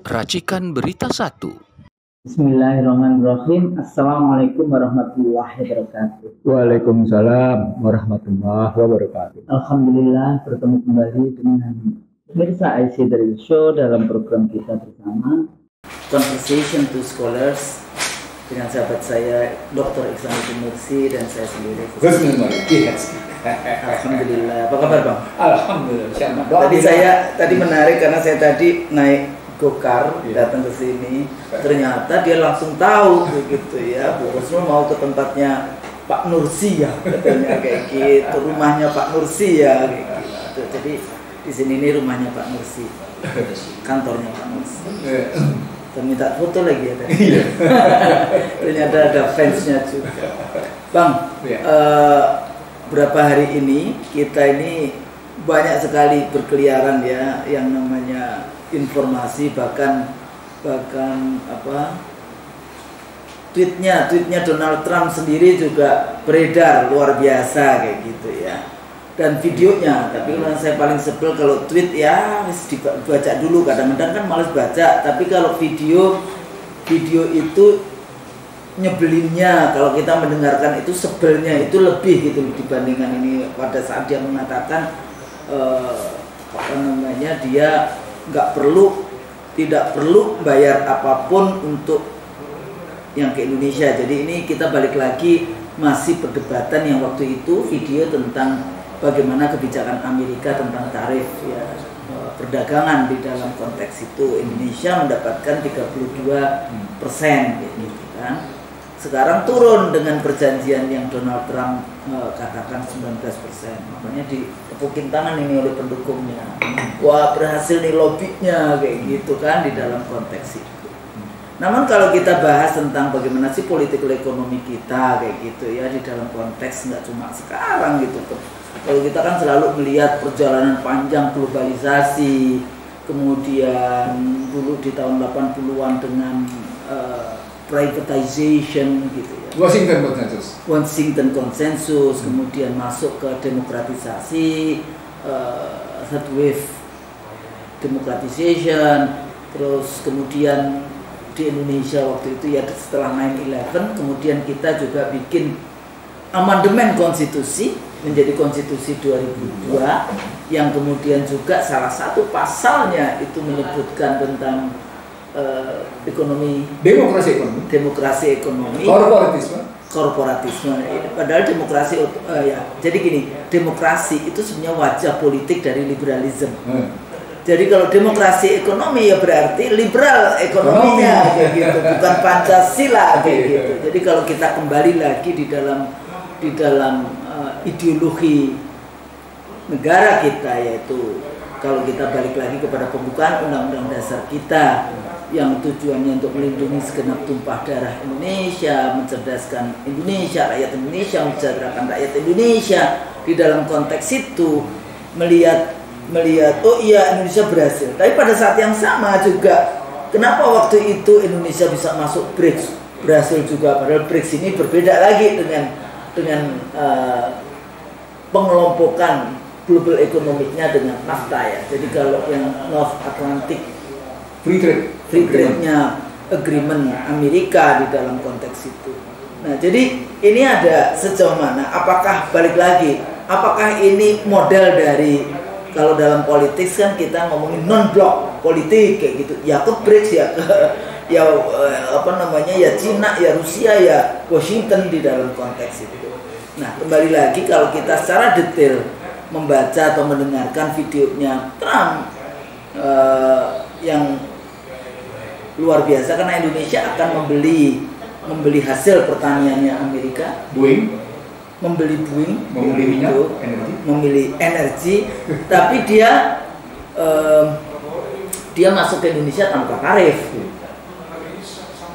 Racikan Berita 1. Bismillahirrahmanirrahim. Assalamualaikum warahmatullahi wabarakatuh. Waalaikumsalam warahmatullahi wabarakatuh. Alhamdulillah bertemu kembali dengan pemirsa IC dari Show dalam program kita bersama Conversation to Scholars dengan sahabat saya Dr. Islamuddin Nursi dan saya sendiri. Alhamdulillah. Apa kabar Bang? Alhamdulillah. Tadi menarik karena saya tadi naik gokar datang ke sini, ternyata dia langsung tahu begitu ya, Bu Kusno mau ke tempatnya Pak Nursi ya, katanya kayak gitu, rumahnya Pak Nursi ya, kayak gitu. Jadi di sini ini rumahnya Pak Nursi, kantornya Pak Nursi. Minta foto lagi ya tadi. Ternyata ada fansnya juga. Bang, berapa hari ini kita ini banyak sekali berkeliaran ya, yang namanya informasi, bahkan tweetnya Donald Trump sendiri juga beredar luar biasa kayak gitu ya, dan videonya. Tapi kalau saya paling sebel kalau tweet ya harus dibaca dulu, kadang-kadang kan males baca, tapi kalau video itu nyebelinnya, kalau kita mendengarkan itu sebelnya itu lebih gitu dibandingkan ini pada saat dia mengatakan dia tidak perlu bayar apapun untuk yang ke Indonesia. Jadi ini kita balik lagi masih perdebatan yang waktu itu video tentang bagaimana kebijakan Amerika tentang tarif ya, perdagangan di dalam konteks itu Indonesia mendapatkan 32% gitu kan. Sekarang turun dengan perjanjian yang Donald Trump katakan 19%. Makanya ditepukin tangan ini oleh pendukungnya. Wah, berhasil nih lobbynya kayak gitu kan di dalam konteks itu. Namun kalau kita bahas tentang bagaimana sih politik ekonomi kita kayak gitu ya di dalam konteks nggak cuma sekarang gitu. Kalau kita kan selalu melihat perjalanan panjang globalisasi, kemudian dulu di tahun 80-an dengan privatization gitu ya. Washington Consensus, kemudian masuk ke demokratisasi, third wave democratization, terus kemudian di Indonesia waktu itu ya setelah 9/11 kemudian kita juga bikin amandemen konstitusi menjadi konstitusi 2002 yang kemudian juga salah satu pasalnya itu menyebutkan tentang demokrasi ekonomi, korporatisme. Padahal demokrasi ya. Jadi gini, demokrasi itu sebenarnya wajah politik dari liberalisme. Jadi kalau demokrasi ekonomi ya berarti liberal ekonominya kayak gitu, bukan Pancasila kayak gitu. Jadi kalau kita kembali lagi di dalam ideologi negara kita, yaitu kalau kita balik lagi kepada pembukaan Undang-Undang Dasar kita yang tujuannya untuk melindungi segenap tumpah darah Indonesia, mencerdaskan Indonesia, rakyat Indonesia, mensejahterakan rakyat Indonesia. Di dalam konteks itu melihat oh iya Indonesia berhasil. Tapi pada saat yang sama juga kenapa waktu itu Indonesia bisa masuk BRICS, berhasil juga, padahal BRICS ini berbeda lagi dengan pengelompokan global ekonomiknya dengan NAFTA ya. Jadi kalau yang North Atlantic Free Trade-nya agreement Amerika di dalam konteks itu. Nah, jadi ini ada sejauh mana? Apakah balik lagi? Apakah ini model dari, kalau dalam politik kan kita ngomongin non-blok politik kayak gitu. Ya ke BRICS ya ke ya ya Cina, ya Rusia, ya Washington di dalam konteks itu. Nah, kembali lagi kalau kita secara detail membaca atau mendengarkan videonya Trump yang luar biasa, karena Indonesia akan membeli hasil pertaniannya Amerika, membeli Boeing, membeli energi, tapi dia masuk ke Indonesia tanpa tarif,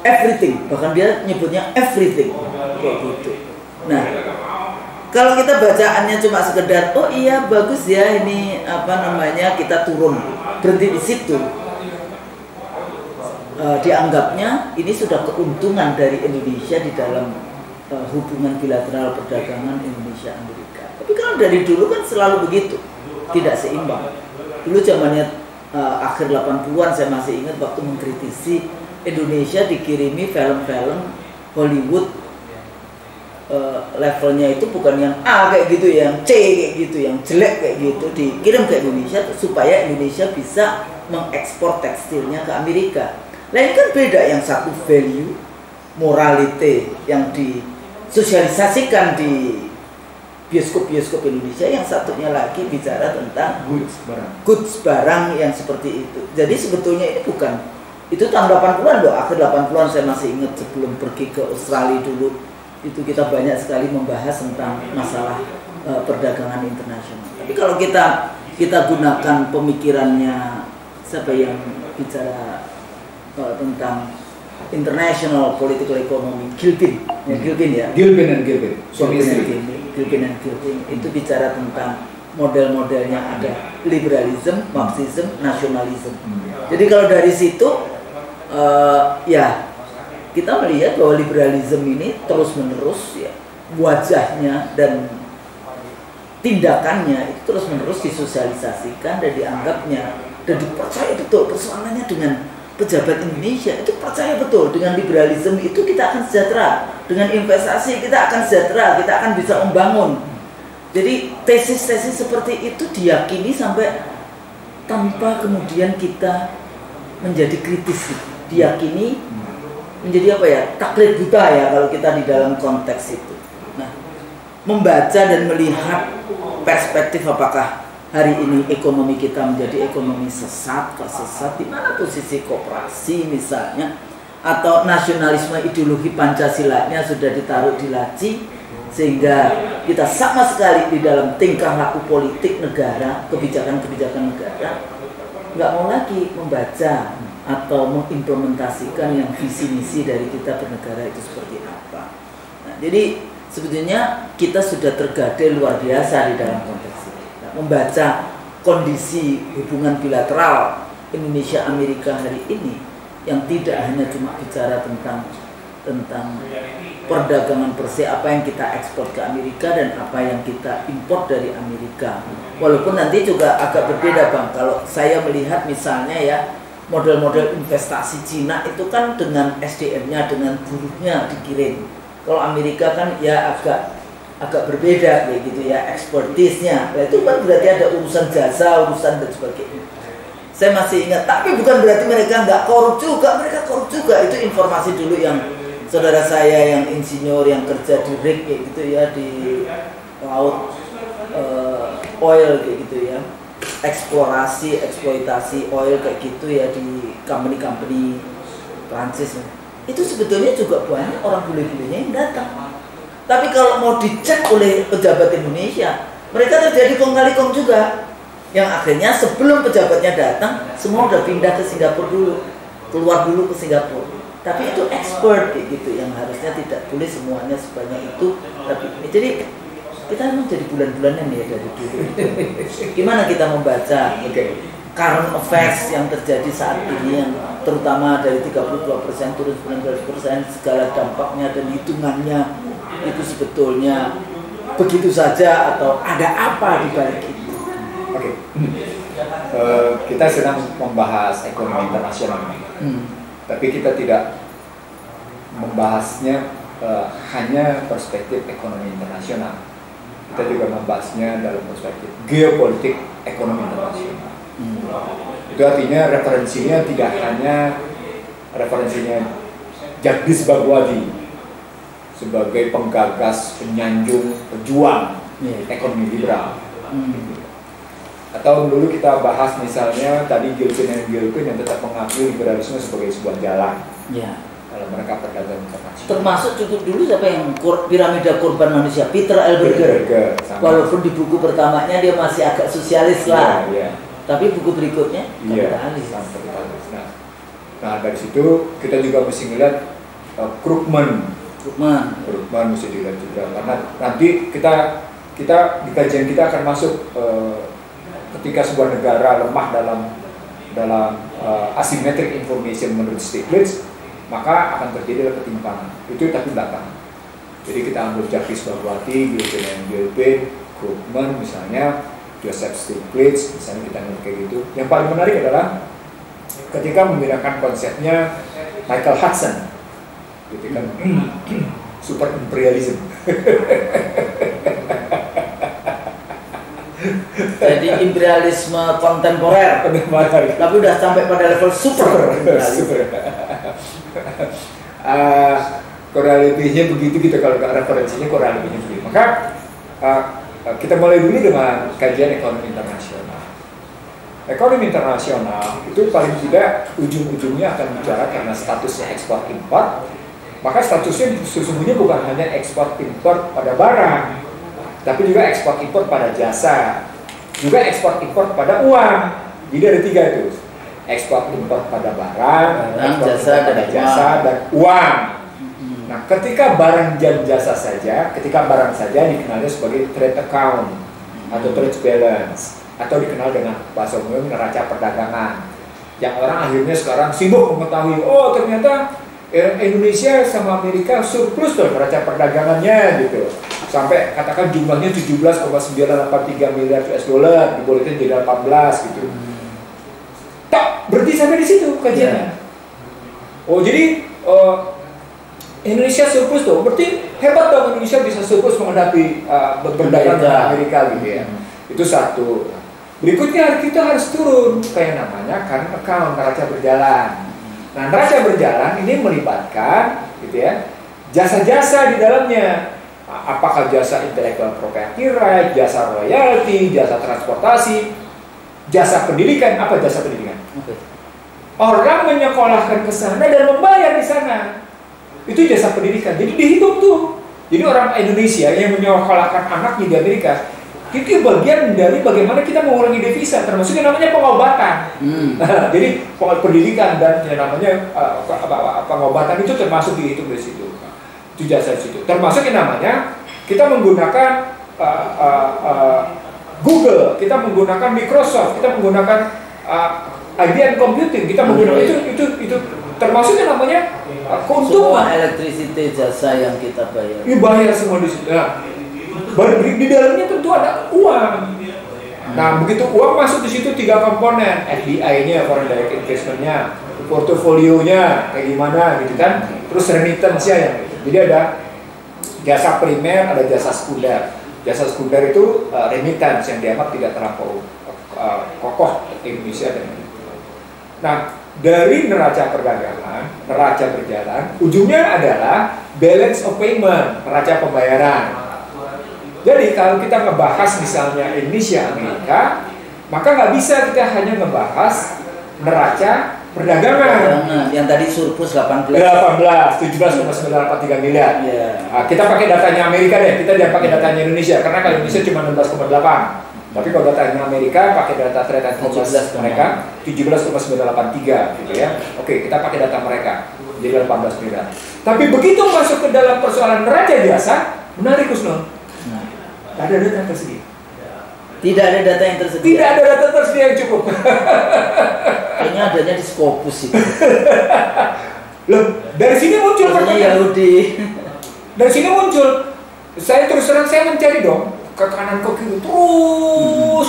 everything, bahkan dia nyebutnya everything kayak gitu. Nah, kalau kita bacaannya cuma sekedar oh iya bagus ya ini kita turun, berhenti di situ, dianggapnya ini sudah keuntungan dari Indonesia di dalam hubungan bilateral perdagangan Indonesia Amerika. Tapi kalau dari dulu kan selalu begitu, tidak seimbang. Dulu zamannya akhir 80-an saya masih ingat waktu mengkritisi Indonesia dikirimi film-film Hollywood levelnya itu bukan yang A kayak gitu, yang C kayak gitu, yang jelek kayak gitu, dikirim ke Indonesia supaya Indonesia bisa mengekspor tekstilnya ke Amerika. Lain kan beda, yang satu value, morality yang disosialisasikan di bioskop-bioskop Indonesia, yang satunya lagi bicara tentang goods barang yang seperti itu. Jadi sebetulnya ini bukan, itu tahun 80-an loh, akhir 80-an saya masih ingat sebelum pergi ke Australia dulu, itu kita banyak sekali membahas tentang masalah perdagangan internasional. Tapi kalau kita gunakan pemikirannya siapa yang bicara tentang international political economy, Gilpin ya. Gilpin and Gilpin. Gilpin itu bicara tentang model-modelnya, ada liberalism, marxism, nasionalisme. Jadi kalau dari situ ya kita melihat bahwa liberalisme ini terus-menerus ya wajahnya dan tindakannya itu terus-menerus disosialisasikan dan dianggapnya dan dipercaya betul. Persoalannya dengan pejabat Indonesia itu percaya betul dengan liberalisme itu kita akan sejahtera, dengan investasi kita akan sejahtera, kita akan bisa membangun. Jadi tesis-tesis seperti itu diyakini sampai tanpa kemudian kita menjadi kritis, diyakini menjadi apa ya, taklid buta ya kalau kita di dalam konteks itu. Nah, membaca dan melihat perspektif apakah hari ini ekonomi kita menjadi ekonomi sesat, tersesat, di mana posisi koperasi misalnya, atau nasionalisme ideologi Pancasilanya sudah ditaruh di laci, sehingga kita sama sekali di dalam tingkah laku politik negara, kebijakan-kebijakan negara, nggak mau lagi membaca atau mengimplementasikan yang visi misi dari kita bernegara itu seperti apa. Nah, jadi sebetulnya kita sudah tergadai luar biasa di dalam konteks ini. Nah, membaca kondisi hubungan bilateral Indonesia Amerika hari ini yang tidak hanya cuma bicara tentang perdagangan per se, apa yang kita ekspor ke Amerika dan apa yang kita import dari Amerika. Walaupun nanti juga agak berbeda Bang, kalau saya melihat misalnya ya model-model investasi Cina itu kan dengan SDM-nya, dengan buruhnya dikirim. Kalau Amerika kan ya agak berbeda kayak gitu ya, expertise-nya. Nah, itu kan berarti ada urusan jasa, urusan dan sebagainya. Saya masih ingat, tapi bukan berarti mereka nggak korup juga, mereka korup juga. Itu informasi dulu yang saudara saya yang insinyur yang kerja di rig kayak gitu ya, di laut oil kayak gitu ya, eksplorasi, eksploitasi oil kayak gitu ya di company-company Prancis. Itu sebetulnya juga banyak orang bule-bulenya yang datang. Tapi kalau mau dicek oleh pejabat Indonesia, mereka terjadi kong kali kong juga. Yang akhirnya sebelum pejabatnya datang, semua udah pindah ke Singapura dulu, keluar dulu ke Singapura. Tapi itu expert kayak gitu, yang harusnya tidak boleh semuanya sebanyak itu. Tapi ini jadi kita memang jadi bulan-bulanan ya dari dulu. Gimana kita membaca current affairs yang terjadi saat ini, yang terutama dari 32% turun 19%, segala dampaknya dan hitungannya itu sebetulnya begitu saja atau ada apa di balik itu? Kita sedang membahas ekonomi internasional, tapi kita tidak membahasnya hanya perspektif ekonomi internasional. Kita juga membahasnya dalam perspektif geopolitik ekonomi internasional. Itu artinya referensinya tidak hanya referensinya Jagdish Bhagwati sebagai penggagas, penyanjung, pejuang ekonomi liberal. Atau dulu kita bahas misalnya tadi Gilpin yang tetap mengakui liberalisme sebagai sebuah jalan. Kalau mereka perdagang internasional. Termasuk cukup dulu siapa yang piramida korban manusia, Peter L. Berger. Walaupun di buku pertamanya dia masih agak sosialis lah. Tapi buku berikutnya kapitalis. Nah dari situ kita juga mesti melihat Krugman mesti dilihat juga, karena nanti kita di kajian kita akan masuk ketika sebuah negara lemah dalam asymmetric information menurut Stiglitz, maka akan terjadi ketimpangan. Itu tapi belakang. Jadi kita ambil Jagdish Bhagwati, Gilpin, Krugman misalnya, Joseph Stiglitz, misalnya kita ngeliat kayak gitu. Yang paling menarik adalah ketika menggunakan konsepnya Michael Hudson, gitu kan, super imperialism. Jadi imperialisme kontemporer, tapi udah sampai pada level super. Kurang lebihnya begitu gitu, kalau referensinya kurang lebihnya begitu. Maka kita mulai dulu dengan kajian ekonomi internasional. Ekonomi internasional itu paling tidak ujung-ujungnya akan bicara karena statusnya ekspor impor. Maka statusnya sesungguhnya bukan hanya ekspor impor pada barang, tapi juga ekspor impor pada jasa, juga ekspor impor pada uang. Jadi ada 3 itu: ekspor impor pada barang, ekspor jasa, pada jasa dan uang. Nah, ketika barang dan jasa saja, ketika barang saja dikenalnya sebagai trade account atau trade balance, atau dikenal dengan bahasa umum neraca perdagangan. Yang orang akhirnya sekarang sibuk mengetahui, oh ternyata Indonesia sama Amerika surplus tuh neraca perdagangannya gitu. Sampai katakan jumlahnya 17,983 miliar US dollar, dibolehkan jadi 18 gitu. Tak berhenti sampai di situ kajiannya. Oh jadi Indonesia surplus tuh, berarti hebat dong Indonesia bisa surplus menghadapi berdagang dengan Amerika gitu ya. Itu satu. Berikutnya kita harus turun kayak namanya current account, neraca berjalan. Nah, neraca berjalan ini melibatkan gitu ya, jasa-jasa di dalamnya. Apakah jasa intellectual property right, jasa royalty, jasa transportasi, jasa pendidikan. Apa jasa pendidikan? Orang menyekolahkan ke sana dan membayar di sana. Itu jasa pendidikan. Jadi dihitung tuh. Jadi orang Indonesia yang menyekolahkan anaknya di Amerika, itu bagian dari bagaimana kita mengurangi devisa, termasuk yang namanya pengobatan. Jadi pendidikan dan yang namanya pengobatan itu termasuk dihitung dari situ. Itu jasa di situ. Termasuk yang namanya kita menggunakan Google, kita menggunakan Microsoft, kita menggunakan IBM Computing, kita menggunakan itu termasuk yang namanya keuntungan. Semua elektrisiti jasa yang kita bayar. Bayar semua di situ. Nah, di dalamnya tentu ada uang. Nah, begitu uang masuk di situ 3 komponen, FDI-nya, foreign direct investment-nya, portofolionya kayak gimana gitu kan, terus remittance-nya yang gitu. Jadi ada jasa primer, ada jasa sekunder. Jasa sekunder itu remittance yang dianggap tidak terlampau kokoh Indonesia dan nah, dari neraca perdagangan, neraca berjalan, ujungnya adalah balance of payment, neraca pembayaran. Jadi kalau kita ngebahas misalnya Indonesia Amerika, maka nggak bisa kita hanya ngebahas neraca perdagangan. Yang tadi surplus 17,983 miliar. Nah, kita pakai datanya Amerika deh, kita jangan pakai datanya Indonesia karena kalau Indonesia cuma 16,8. Tapi kalau datanya Amerika pakai data trade and commerce mereka 17,983 gitu ya. Oke, kita pakai data mereka jadi 18 miliar. Tapi begitu masuk ke dalam persoalan neraca jasa, menarik Kusno. Tidak ada data yang tersedia. Tidak ada data yang tersedia. Tidak ada data tersedia yang cukup. Kayaknya adanya di Scopus itu. Loh, dari sini muncul Yahudi. Dari sini muncul. Saya terus terang saya mencari dong ke kanan ke kiri terus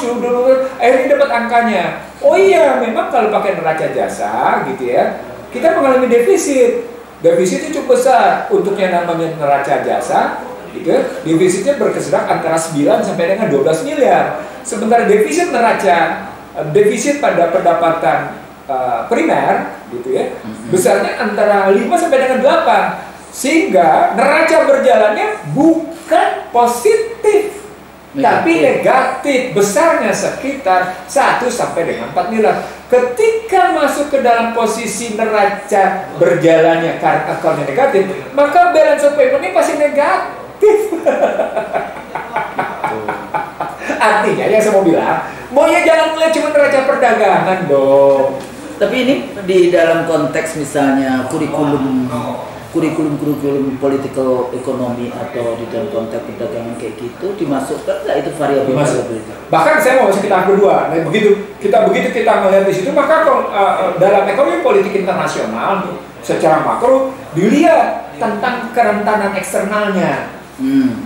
akhirnya dapat angkanya. Oh iya, memang kalau pakai neraca jasa gitu ya, kita mengalami defisit. Defisitnya cukup besar untuk yang namanya neraca jasa. Gitu, defisitnya berkisar antara 9 sampai dengan 12 miliar. Sementara defisit neraca, defisit pada pendapatan primer, gitu ya, besarnya antara 5 sampai dengan 8. Sehingga neraca berjalannya bukan positif, tapi negatif. Besarnya sekitar 1 sampai dengan 4 miliar. Ketika masuk ke dalam posisi neraca berjalannya current account-nya negatif, maka balance of payment ini pasti negatif. Artinya yang saya mau bilang, maunya jangan melihat cuma neraca perdagangan dong. Tapi ini di dalam konteks misalnya kurikulum political ekonomi atau di dalam konteks perdagangan kayak gitu dimasukkan nggak itu variabel itu? Bahkan saya mau masuk ke tahap kedua. Nah, begitu kita melihat di situ, maka dalam ekonomi politik internasional secara makro dilihat tentang kerentanan eksternalnya.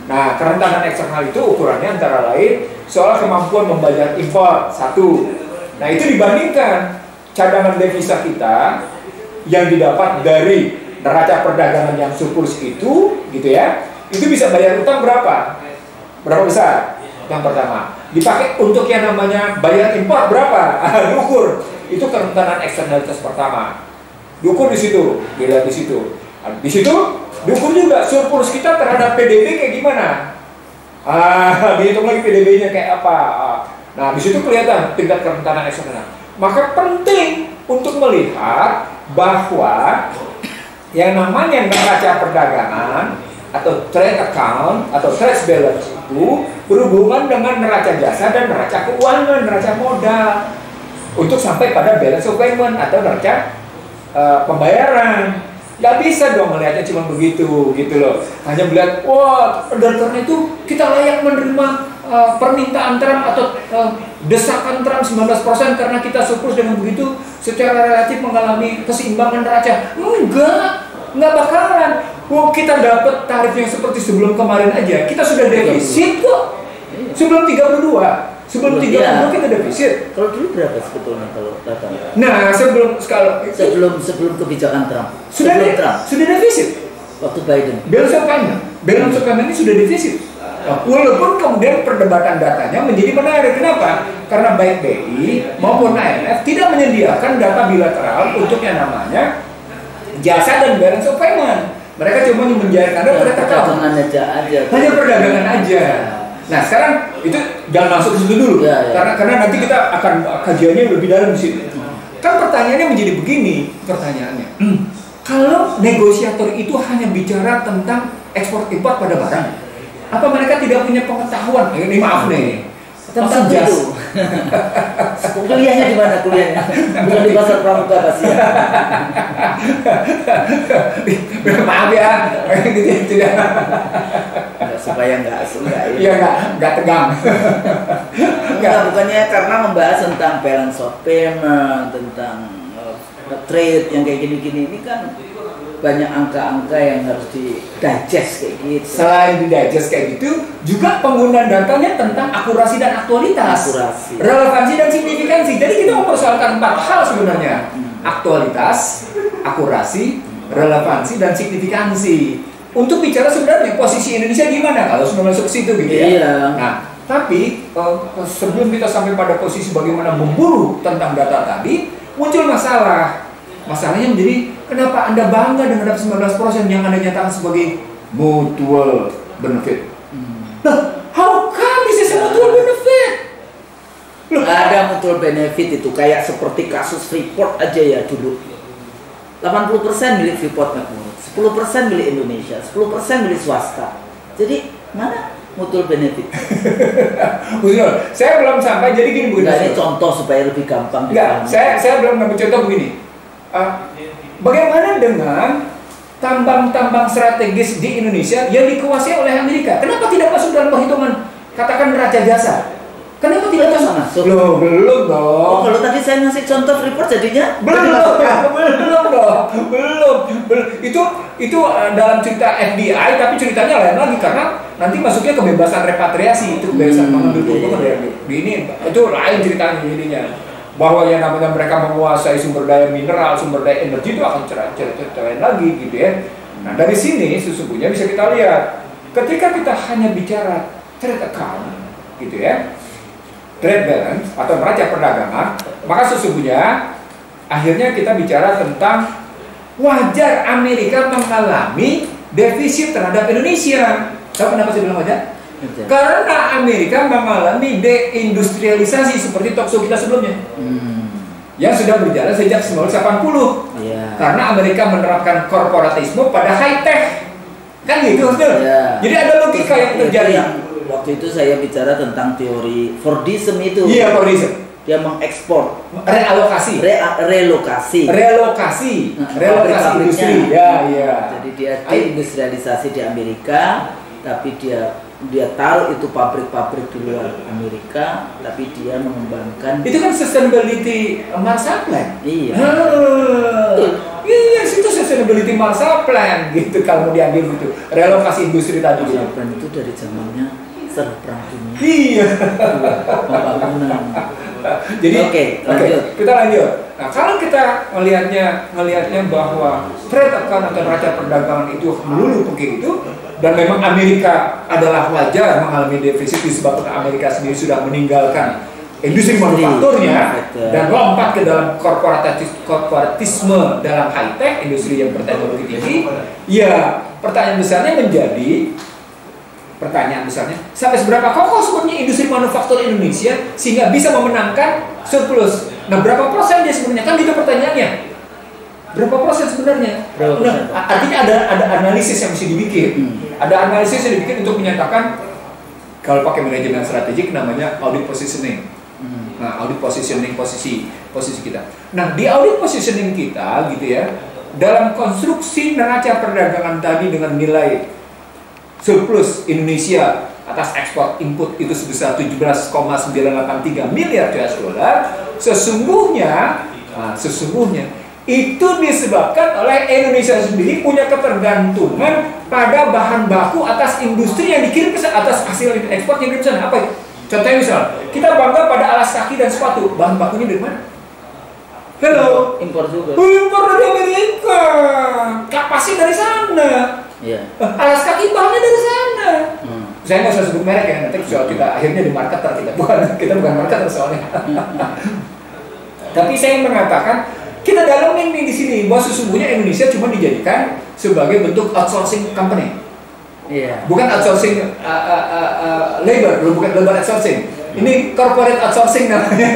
Nah, kerentanan eksternal itu ukurannya antara lain soal kemampuan membayar impor, satu. Nah, itu dibandingkan cadangan devisa kita yang didapat dari neraca perdagangan yang surplus itu, gitu ya, itu bisa bayar utang berapa? Berapa besar? Yang pertama. Dipakai untuk yang namanya bayar impor berapa? Diukur. Itu kerentanan eksternalitas pertama. Diukur di situ, dilihat di situ. Di situ diukur juga surplus kita terhadap PDB kayak gimana. Dihitung lagi PDB-nya kayak apa. Nah, di situ kelihatan tingkat kerentanan eksternal. Maka penting untuk melihat bahwa yang namanya neraca perdagangan atau trade account atau trade balance itu berhubungan dengan neraca jasa dan neraca keuangan, neraca modal untuk sampai pada balance of payment atau neraca pembayaran. Gak bisa dong melihatnya cuma begitu, gitu loh. Hanya melihat, wah, dan karena itu kita layak menerima permintaan Trump atau desakan Trump 19% karena kita surplus dengan begitu secara relatif mengalami keseimbangan neraca. Enggak bakalan. Wah, kita dapat tarif yang seperti sebelum kemarin aja. Kita sudah defisit kok. Sebelum 32. Sebelum 30 kita defisit. Kalau dulu berapa sebetulnya kalau data? Nah, sebelum kebijakan Trump. Sudah defisit. Waktu Biden. Balance of payment ini sudah defisit. Nah, walaupun kemudian perdebatan datanya menjadi menarik. Kenapa? Karena baik BI maupun IMF tidak menyediakan data bilateral untuk yang namanya jasa dan balance of payment. Mereka cuma menjalankan perdagangan aja. Hanya perdagangan aja. Nah, sekarang itu jangan masuk ke situ dulu, karena nanti kita akan kajiannya lebih dalam di situ. Kan pertanyaannya menjadi begini, pertanyaannya. Kalau negosiator itu hanya bicara tentang ekspor impor pada barang, apa mereka tidak punya pengetahuan? Ini maaf nih, tentang itu. Kuliahnya di mana kuliahnya? Bukan di pasar pramuka pasti. Maaf ya, tidak. Supaya nggak tegang. Bukannya karena membahas tentang balance of payment, tentang trade yang kayak gini-gini ini kan banyak angka-angka yang harus di-digest kayak gitu. Selain di-digest kayak gitu, juga penggunaan datanya tentang akurasi dan aktualitas, relevansi dan signifikansi. Jadi kita mempersoalkan 4 hal sebenarnya: aktualitas, akurasi, relevansi, dan signifikansi. Untuk bicara sebenarnya posisi Indonesia gimana kalau sudah masuk ke situ gitu ya. Iya. Nah, tapi sebelum kita sampai pada posisi bagaimana memburu tentang data tadi, muncul masalah. Masalahnya menjadi kenapa Anda bangga dengan data 19% yang Anda nyatakan sebagai mutual benefit? Nah, how come this is mutual benefit? Ada mutual benefit itu kayak seperti kasus Freeport aja ya dulu. 80% milik Freeport McMoran, 10% milik Indonesia, 10% milik swasta. Jadi mana mutual benefit? Saya belum sampai. Jadi gini Bu. Ini contoh supaya lebih gampang. Saya belum ngambil contoh begini. Bagaimana dengan tambang-tambang strategis di Indonesia yang dikuasai oleh Amerika? Kenapa tidak masuk dalam perhitungan katakan neraca jasa? Kenapa tidak masuk? Loh, belum dong. Kalau tadi saya ngasih contoh Freeport jadinya belum dong. Itu dalam cerita FBI, tapi ceritanya lain lagi karena nanti masuknya kebebasan repatriasi, itu kebebasan mengambil keuntungan dari ini. Itu lain ceritanya jadinya. Bahwa yang namanya mereka menguasai sumber daya mineral, sumber daya energi itu akan cerita lain lagi gitu ya. Nah, dari sini sesungguhnya bisa kita lihat ketika kita hanya bicara trade account gitu ya, trade balance atau neraca perdagangan, maka sesungguhnya akhirnya kita bicara tentang wajar Amerika mengalami defisit terhadap Indonesia. Tahu kenapa saya bilang wajar? Karena Amerika mengalami deindustrialisasi seperti talkshow kita sebelumnya, yang sudah berjalan sejak 1980. Karena Amerika menerapkan korporatisme pada high tech, kan gitu betul? Jadi ada logika yang terjadi. Waktu itu saya bicara tentang teori Fordism itu. Iya, Fordism. Dia mengekspor, relokasi industri. Jadi dia deindustrialisasi di Amerika, tapi dia taruh itu pabrik-pabrik di luar Amerika, tapi dia mengembangkan. Itu kan sustainability supply. Iya. Iya, itu sustainability Marshall Plan gitu kalau mau diambil gitu, relokasi industri tadi. Marshall Plan itu dari zamannya setelah perang dunia. Iya. Pembangunan. Jadi oke, lanjut. Kita lanjut. Nah, kalau kita melihatnya bahwa trade account atau neraca perdagangan itu melulu begitu, dan memang Amerika adalah wajar mengalami defisit disebabkan Amerika sendiri sudah meninggalkan industri manufakturnya dan lompat ke dalam korporatisme dalam high tech, industri yang berteknologi tinggi. Ya, pertanyaan besarnya sampai seberapa kokoh sebenarnya industri manufaktur Indonesia sehingga bisa memenangkan surplus. Nah, berapa persen dia sebenarnya? Kan gitu pertanyaannya. Berapa persen sebenarnya? Nah, artinya ada analisis yang mesti dibikin. Ada analisis yang dibikin untuk menyatakan, kalau pakai manajemen strategik namanya audit positioning. Nah, audit positioning posisi kita. Nah, di audit positioning kita gitu ya, dalam konstruksi neraca perdagangan tadi dengan nilai surplus Indonesia atas ekspor input itu sebesar 17,983 miliar US dollar, sesungguhnya itu disebabkan oleh Indonesia sendiri punya ketergantungan pada bahan baku atas industri yang dikirim ke atas hasil ekspor yang dikirim ke sana. Apa itu? Contohnya misal, kita bangga pada alas kaki dan sepatu, bahan bakunya dari mana? Hello, impor juga. Impor dari Amerika, kapasnya dari sana. Iya. Alas kaki bahannya dari sana. Saya nggak usah sebut merek ya, nanti soal kita akhirnya di marketer kita bukan marketer soalnya. Tapi saya mengatakan kita dalamin nih di sini bahwa sesungguhnya Indonesia cuma dijadikan sebagai bentuk outsourcing company. Iya. Bukan outsourcing labor, bukan labor outsourcing. Ini corporate outsourcing namanya.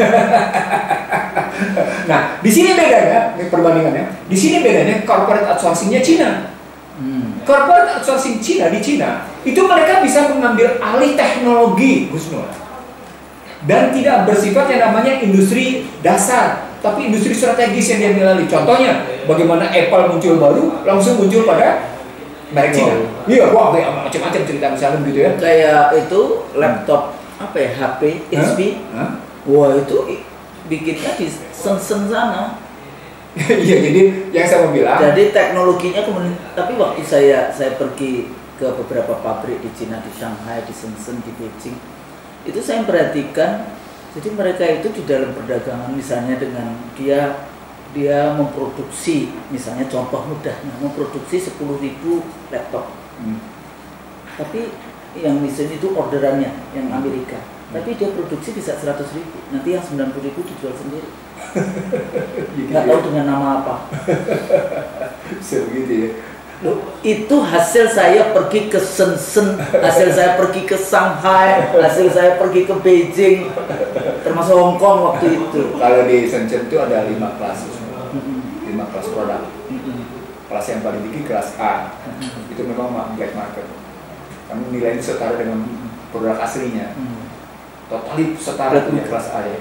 Nah, di sini bedanya, ini perbandingannya. Di sini bedanya corporate outsourcingnya Cina. Corporate outsourcing Cina di Cina itu mereka bisa mengambil alih teknologi, Husnul, dan tidak bersifat yang namanya industri dasar, tapi industri strategis yang diambil alih. Contohnya, bagaimana Apple muncul baru, langsung muncul pada merek Cina. Iya, wah, macam-macam cerita misalnya gitu ya. Kayak itu laptop apa ya, HP, HP. Wah, itu bikinnya di Shenzhen sana. Iya, jadi yang saya mau bilang. Jadi teknologinya kemudian, tapi waktu saya pergi ke beberapa pabrik di Cina, di Shanghai, di Shenzhen, di Beijing, itu saya perhatikan. Jadi mereka itu di dalam perdagangan, misalnya dengan dia memproduksi, misalnya contoh mudahnya, memproduksi 10.000 laptop. Tapi yang misalnya itu orderannya yang Amerika, tapi dia produksi bisa 100.000, nanti yang 90.000 dijual sendiri. Nggak tahu dengan nama apa. Bisa begitu ya. Loh, itu hasil saya pergi ke Shenzhen, hasil saya pergi ke Shanghai, hasil saya pergi ke Beijing, termasuk Hong Kong waktu itu. Kalau di Shenzhen itu ada 5 kelas, 5 kelas produk. Kelas yang paling tinggi kelas A, itu memang black market. Kamu nilainya setara dengan produk aslinya, totally setara dengan kelas A ya.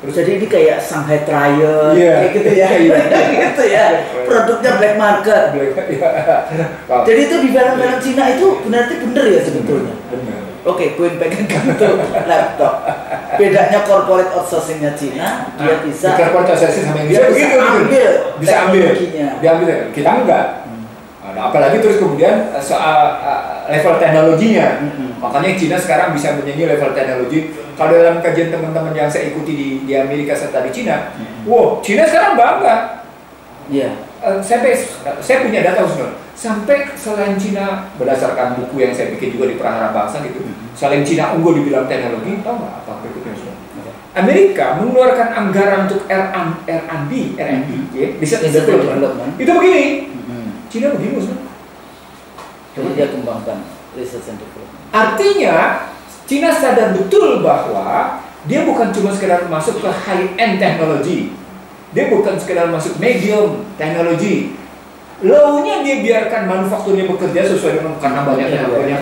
Terus jadi ini kayak Shanghai Trial, kayak gitu ya, gitu ya. Produknya black market. Jadi itu di film-film Cina itu berarti bener ya sebetulnya. Oke, going back ke laptop. Bedanya corporate outsourcingnya Cina, dia bisa. Corporate outsourcing sama yang dia bisa ambil, diambil. Kita enggak. Nah, apalagi terus kemudian soal level teknologinya. Makanya Cina sekarang bisa menyanyi level teknologi. Kalau dalam kajian teman-teman yang saya ikuti di Amerika serta di Cina, wow, Cina sekarang bangga. Iya. Saya punya data Husnul. Sampai selain Cina, berdasarkan buku yang saya bikin juga di Prahara Bangsa gitu, selain Cina unggul di bidang teknologi, tahu nggak apa berikutnya Husnul? Amerika mengeluarkan anggaran untuk R&D, ya, research and development. Itu begini. Cina begini Husnul. Jadi dia kembangkan research and development. Artinya Cina sadar betul bahwa dia bukan cuma sekedar masuk ke high-end teknologi, dia bukan sekedar masuk medium teknologi. Law-nya dia biarkan manufakturnya bekerja sesuai dengan karena banyak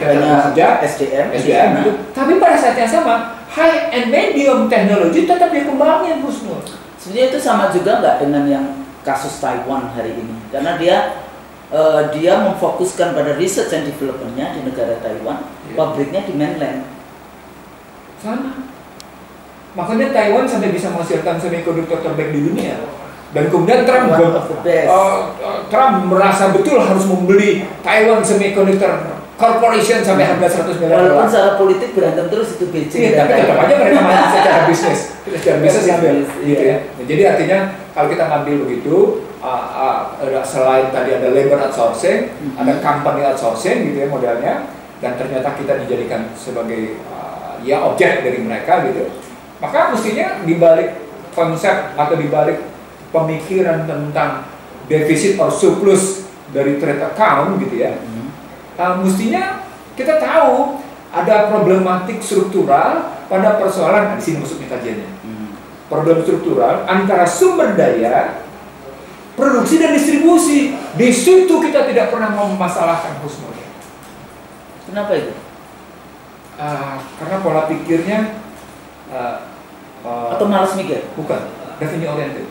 kerja SDM gitu. Tapi pada saat yang sama, high-end medium teknologi tetap dia kembangin Husnul. Sebenarnya itu sama juga nggak dengan yang kasus Taiwan hari ini, karena dia memfokuskan pada research and development-nya di negara Taiwan, pabriknya di mainland. Sama. Makanya Taiwan sampai bisa menghasilkan semiconductor terbaik di dunia. Dan kemudian Trump merasa betul harus membeli Taiwan Semiconductor Corporation sampai harga 100 miliar dolar. Walaupun secara politik berantem terus itu Beijing. Iya, tapi tetap aja mereka masih secara bisnis, ngambil, gitu ya. Nah, jadi artinya kalau kita ngambil begitu, selain tadi ada labor outsourcing, ada company outsourcing gitu ya modelnya, dan ternyata kita dijadikan sebagai ya objek dari mereka gitu. Maka mestinya dibalik konsep atau dibalik pemikiran tentang defisit or surplus dari trade account gitu ya, mestinya kita tahu ada problematik struktural pada persoalan, di sini maksudnya kajiannya, problem struktural antara sumber daya, produksi dan distribusi. Di situ kita tidak pernah memasalahkan husnul. Kenapa itu? Karena pola pikirnya atau malas mikir? Bukan, revenue oriented.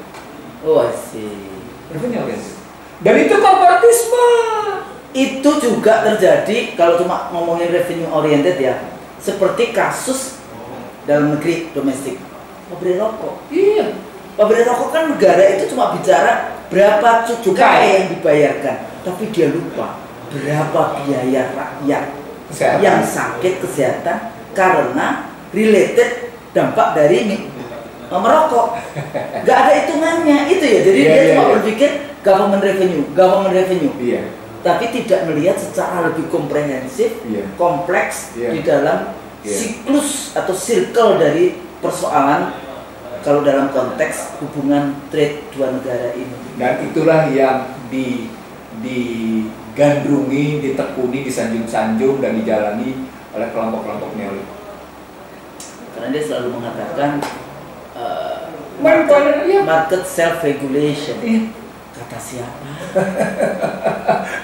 Oh, sih. Revenue oriented. Dan itu korporatisme. Itu juga terjadi kalau cuma ngomongin revenue oriented ya, seperti kasus dalam negeri domestik pabrik rokok. Iya, pabrik rokok kan negara itu cuma bicara berapa cukai yang dibayarkan, tapi dia lupa berapa biaya rakyat yang sakit kesehatan karena related dampak dari merokok. Gak ada hitungannya itu ya. Jadi dia cuma berpikir government revenue. Iya. Tapi tidak melihat secara lebih komprehensif, kompleks di dalam siklus atau circle dari persoalan kalau dalam konteks hubungan trade dua negara ini. Dan itulah yang digandrungi, ditekuni, disanjung-sanjung dan dijalani oleh kelompok-kelompok neolit. Karena dia selalu mengatakan market self regulation. Kata siapa?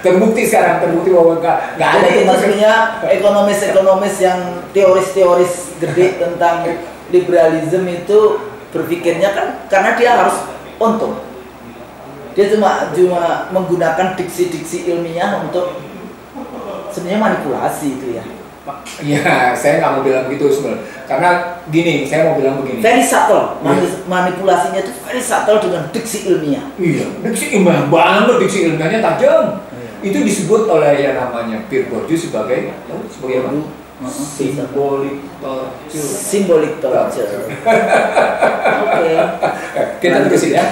terbukti bahwa nggak ada. Jadi maksudnya ekonomis yang teoris gede tentang liberalisme itu berpikirnya kan karena dia harus untung. Dia cuma menggunakan diksi-diksi ilmiah untuk sebenarnya manipulasi itu ya. Ya, saya nggak mau bilang begitu sebenarnya. Karena gini, saya mau bilang begini. Very subtle, manipulasinya itu very subtle dengan diksi ilmiah. Iya, diksi ilmiah banget, diksi ilmiahnya tajam. Itu disebut oleh yang namanya Pierre Bourdieu sebagai apa? Symbolic torture. Oke. Kita terusin ya.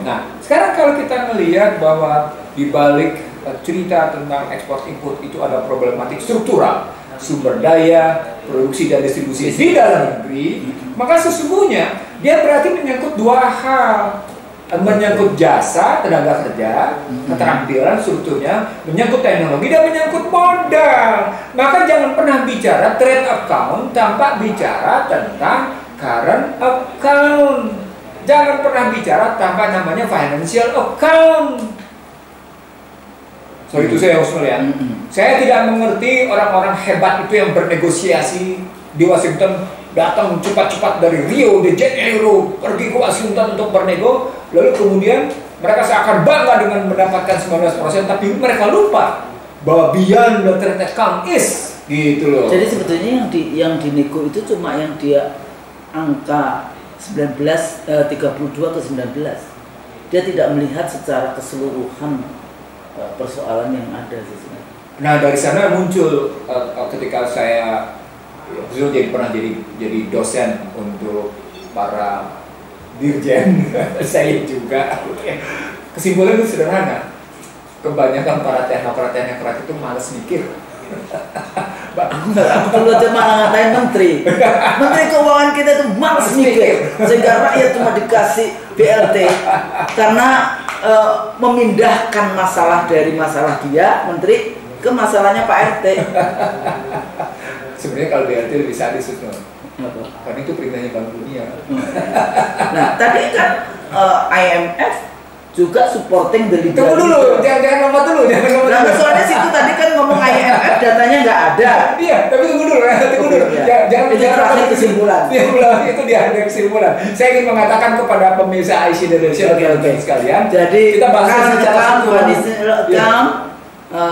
Nah, sekarang kalau kita melihat bahwa di balik cerita tentang ekspor impor itu ada problematik struktural, sumber daya, produksi dan distribusi di dalam negeri, maka sesungguhnya dia berarti menyangkut dua hal, menyangkut jasa, tenaga kerja, keterampilan strukturnya, menyangkut teknologi dan menyangkut modal. Maka jangan pernah bicara trade account tanpa bicara tentang current account. Jangan pernah bicara tanpa namanya financial account. So itu saya harus melihat. Saya tidak mengerti orang-orang hebat itu yang bernegosiasi di Washington, datang cepat-cepat dari Rio de Janeiro pergi ke Washington untuk bernego, lalu kemudian mereka seakan bangga dengan mendapatkan 19%, tapi mereka lupa bahwa beyond the trade account is gitu loh. Jadi sebetulnya yang dinego itu cuma yang dia angka 32 ke 19. Dia tidak melihat secara keseluruhan persoalan yang ada di sini. Nah dari sana muncul ketika saya pernah jadi dosen untuk para dirjen, saya juga. Kesimpulan itu sederhana, kebanyakan para teknokrat itu malas mikir. Aku perlu cuma ngatain menteri keuangan kita itu malas mikir, sehingga rakyat cuma dikasih BLT karena memindahkan masalah dari masalah dia menteri ke masalahnya Pak RT. Sebenarnya kalau BLT lebih sadis itu, karena itu perintahnya Bank Dunia. Nah tadi kan IMF juga supporting the liberalism. Tunggu dulu, jangan lompat dulu. Nah, soalnya situ tadi kan ngomong IMF datanya nggak ada. Iya, tapi tunggu dulu. Jangan kesimpulan. Itu dia ada kesimpulan. Saya ingin mengatakan kepada pemirsa IC Indonesia sekalian. Jadi kita bahas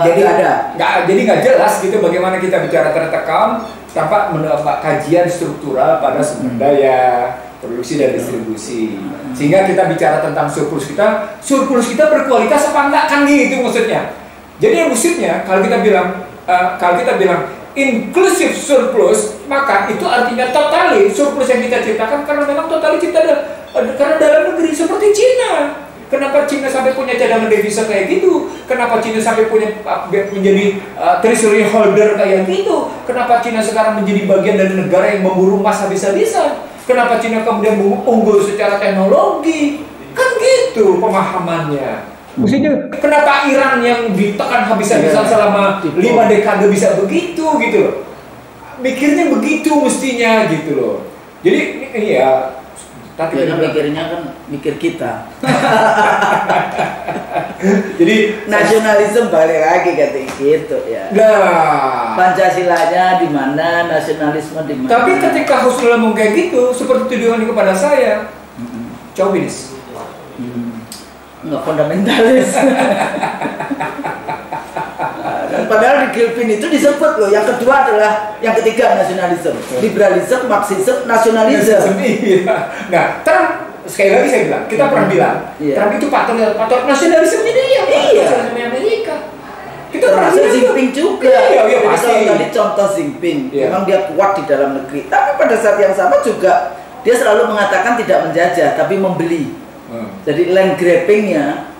jadi ada. Jadi nggak jelas gitu bagaimana kita bicara tertekam tanpa mendapat kajian struktural pada sumber daya, produksi dan distribusi. Sehingga kita bicara tentang surplus kita berkualitas apa enggak, kan gitu maksudnya. Jadi yang maksudnya kalau kita bilang inclusive surplus, maka itu artinya totali surplus yang kita ciptakan karena memang totali karena dalam negeri seperti Cina. Kenapa Cina sampai punya cadangan devisa kayak gitu? Kenapa Cina sampai menjadi treasury holder kayak gitu? Kenapa Cina sekarang menjadi bagian dari negara yang memburu emas habis-habisan? Kenapa Cina kemudian unggul secara teknologi? Kan gitu pemahamannya. Maksudnya kenapa Iran yang ditekan habis-habisan selama 5 dekade bisa begitu gitu loh? Mikirnya begitu mestinya gitu loh. Jadi ini ya. Tapi mikirnya kan mikir kita. Jadi nasionalisme balik lagi kayak gitu ya. Nah, Pancasilanya di mana, nasionalisme di mana. Tapi ketika Husnul ngomong kayak gitu, seperti tuduhan kepada saya, chauvinis. Enggak fundamentalis. Padahal di Gilpin itu disebut loh, yang kedua adalah yang ketiga nasionalisme, liberalisme, marxisme, nasionalisme. Iya. Nah, Trump sekali lagi saya bilang, kita pernah bilang, Trump itu patriot nasionalisme dia, nasionalisme Amerika. Kita pernah termasuk Xi Jinping juga. Iya, pasti. Tadi contoh Xi Jinping, memang dia kuat di dalam negeri. Tapi pada saat yang sama juga dia selalu mengatakan tidak menjajah, tapi membeli. Jadi land grabbingnya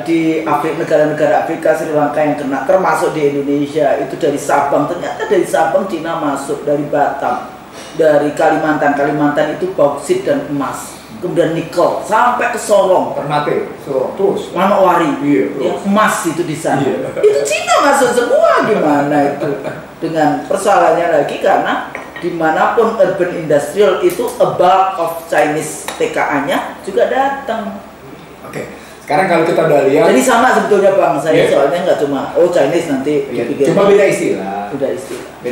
di negara-negara Afrika, Sri Lanka yang kena, termasuk di Indonesia itu dari Sabang. Ternyata dari Sabang Cina masuk, dari Batam, dari Kalimantan itu bauksit dan emas, kemudian nikel sampai ke Sorong, Ternate, Sorong, terus Manokwari, emas itu di sana. Itu Cina masuk semua. Gimana itu? Dengan persoalannya lagi karena dimanapun urban industrial itu a bulk of Chinese TKA-nya juga datang. Oke. Sekarang kalau kita udah lihat, jadi sama sebetulnya Bang, saya soalnya nggak cuma Chinese nanti cuma beda istilah.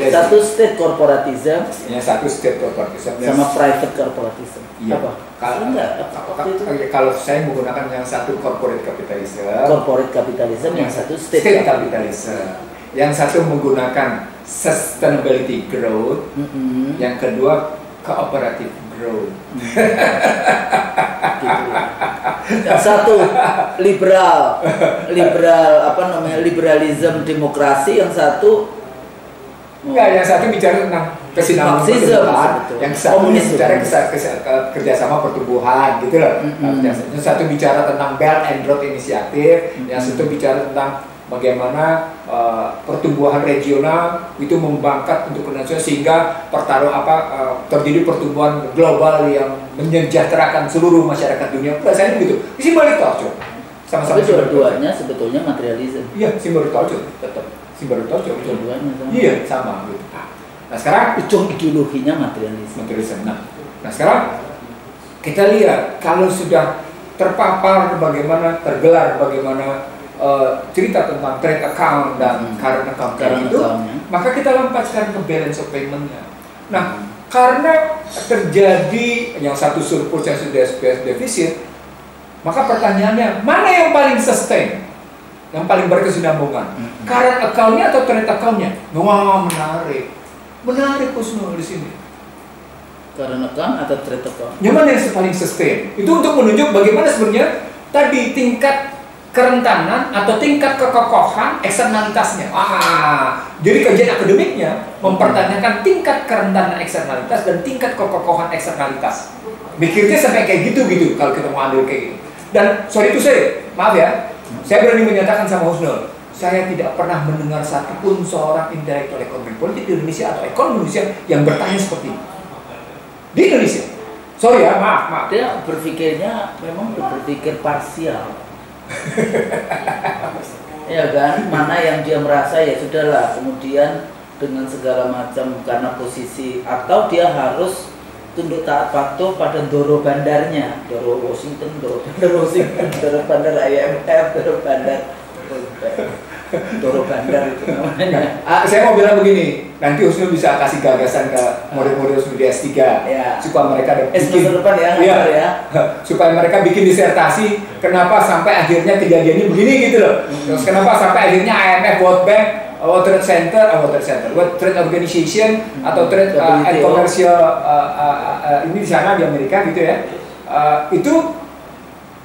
Satu state corporatism, satu state corporatism sama private corporatism. Iya. Kalau saya menggunakan yang satu corporate capitalism, yang satu state capitalism. Yang satu menggunakan sustainability growth, yang kedua cooperative growth. Yang satu liberalism demokrasi, yang satu yang satu bicara tentang kesinambungan pertumbuhan, yang satu bicara kerjasama pertumbuhan gitu loh. Yang satu bicara tentang Belt and Road Initiative, yang satu bicara tentang bagaimana pertumbuhan regional itu membangkat untuk nasional sehingga terjadi pertumbuhan global yang menyejahterakan seluruh masyarakat dunia. Saya begitu. Simbol itu Torco. Sama-sama dua-duanya sebetulnya materialisme. Iya, simbol Torco tetap. Simbol Torco dua-duanya sama. Iya, sama gitu. Nah, sekarang ujung ideologinya materialisme. Nah, sekarang kita lihat kalau sudah terpapar bagaimana cerita tentang trade account dan current account itu, maka kita lompat sekarang ke balance of payment-nya. Nah, karena terjadi yang satu surplus yang sudah defisit, maka pertanyaannya mana yang paling sustain, yang paling berkesinambungan, current account-nya atau trade account-nya? Wah, menarik Husnul di sini. Current account atau trade account? Yang mana yang paling sustain? Itu untuk menunjuk bagaimana sebenarnya tadi tingkat kerentanan atau tingkat kekokohan eksternalitasnya. Jadi kajian akademiknya mempertanyakan tingkat kerentanan eksternalitas dan tingkat kekokohan eksternalitas. Mikirnya sampai kayak gitu kalau kita mau ambil kayak gitu. Dan sorry itu maaf ya, saya berani menyatakan sama Husnul, saya tidak pernah mendengar satupun seorang intelektual ekonomi politik di Indonesia atau ekonomi Indonesia yang bertanya seperti itu di Indonesia. Sorry ya, maaf. Dia berpikirnya memang berpikir parsial. Ya kan, mana yang dia merasa ya sudahlah, kemudian dengan segala macam karena posisi, atau dia harus tunduk taat patuh pada doro bandarnya, doro Washington, doro bandar IMF, doro bandar itu namanya. Saya mau bilang begini, nanti Husnul bisa kasih gagasan ke murid-murid studi S3 supaya mereka bikin depan supaya mereka bikin disertasi kenapa sampai akhirnya kejadiannya begini gitu loh. Terus kenapa sampai akhirnya IMF, World Bank World Trade Organization atau Trade and Commercial ini di sana di Amerika gitu ya, itu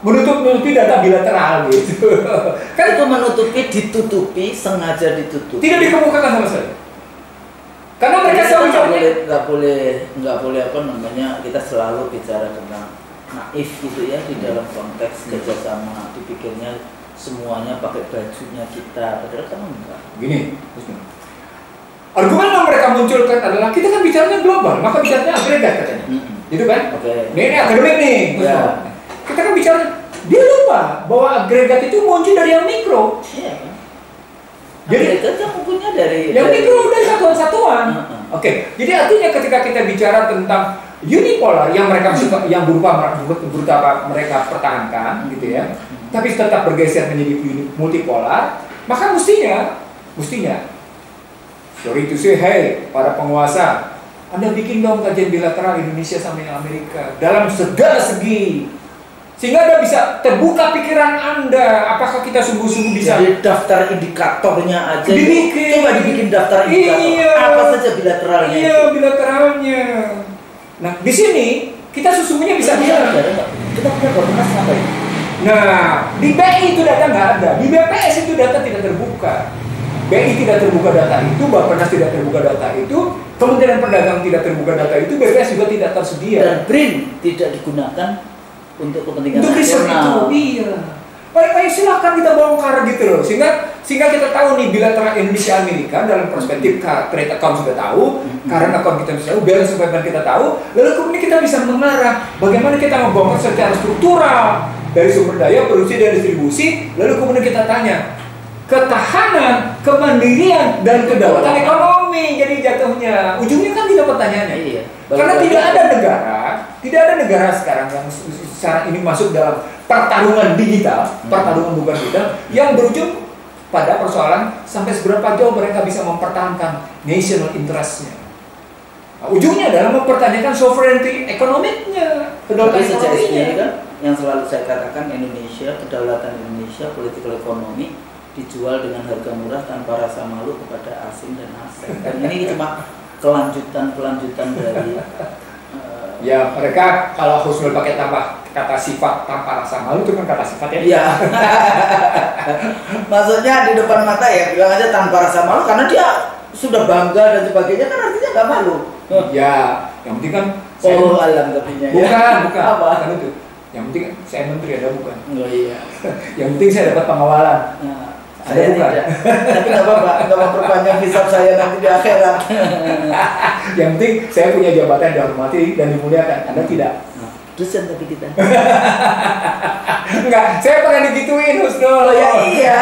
menutupi data bilateral gitu. Kan itu ditutupi, sengaja ditutupi. Tidak dikemukakan sama sekali. Karena mereka selalu nggak boleh apa namanya, kita selalu bicara tentang naif gitu ya di dalam konteks kerjasama, dipikirnya semuanya pakai bajunya kita, padahal kan enggak. Gini, argumen yang mereka munculkan adalah kita kan bicaranya global, maka bicaranya agregat katanya, gitu kan? Ini akademik nih, ya. Kita kan bicara, dia lupa bahwa agregat itu muncul dari yang mikro. Iya. Jadi kita punya dari mikro dari satuan-satuan. Oke, jadi artinya ketika kita bicara tentang unipolar yang mereka yang berupa mereka pertahankan, gitu ya, tapi tetap bergeser menjadi multipolar, maka mestinya, sorry to say, hey, para penguasa, Anda bikin dong kajian bilateral Indonesia sama yang Amerika dalam segala segi. Sehingga Anda bisa terbuka pikiran Anda, apakah kita sungguh-sungguh bisa. Jadi daftar indikatornya aja. Coba dibikin daftar indikator. Iya. Apa saja bilateralnya? Iya, bilateralnya. Nah, di sini kita sesungguhnya bisa bilang. Kita punya Bappenas apa ya? Nah, di BI itu data nggak ada, di BPS itu data tidak terbuka. BI tidak terbuka data itu, Bappenas tidak terbuka data itu, Kementerian Perdagangan tidak terbuka data itu, BPS juga tidak tersedia. Dan BRIN tidak digunakan untuk kepentingan nasional. Iya. Baik, silakan kita bongkar gitu loh. Sehingga kita tahu nih bilateral Indonesia Amerika dalam perspektif trade account sudah tahu, current account kita sudah tahu, balance of payment kita tahu, lalu kemudian kita bisa mengarah bagaimana kita membongkar secara struktural dari sumber daya, produksi dan distribusi, lalu kemudian kita tanya ketahanan, kemandirian dan kedaulatan ekonomi. Jadi jatuhnya ujungnya kan tidak pertanyaannya. Iya. Karena tidak ada negara sekarang yang sekarang ini masuk dalam pertarungan digital, pertarungan bukan digital, yang berujung pada persoalan sampai seberapa jauh mereka bisa mempertahankan national interest-nya. Nah, ujungnya adalah mempertanyakan sovereignty ekonomiknya, kedaulatan ekonominya. Kan yang selalu saya katakan, Indonesia, kedaulatan Indonesia, political ekonomi dijual dengan harga murah tanpa rasa malu kepada asing dan asing. Dan ini cuma kelanjutan dari ya, mereka kalau Husnul pakai tambah kata sifat tanpa rasa malu itu kan kata sifat ya. Iya. Maksudnya di depan mata ya bilang aja tanpa rasa malu karena dia sudah bangga dan sebagainya, kan artinya nggak malu. Ya, yang penting kan alam tapinya. Bukan. Apa? Kan itu. Yang penting saya menteri, ada bukan? Oh iya. Yang penting saya dapat pengawalan. Nah, saya bukan. Tapi nggak apa-apa, nggak memperpanjang hisab saya nanti di akhirat. Yang penting saya punya jabatan yang dihormati dan dimuliakan. Anda tidak. Dosen tapi kita. Enggak, saya pernah digituin Husnul. Oh ya iya.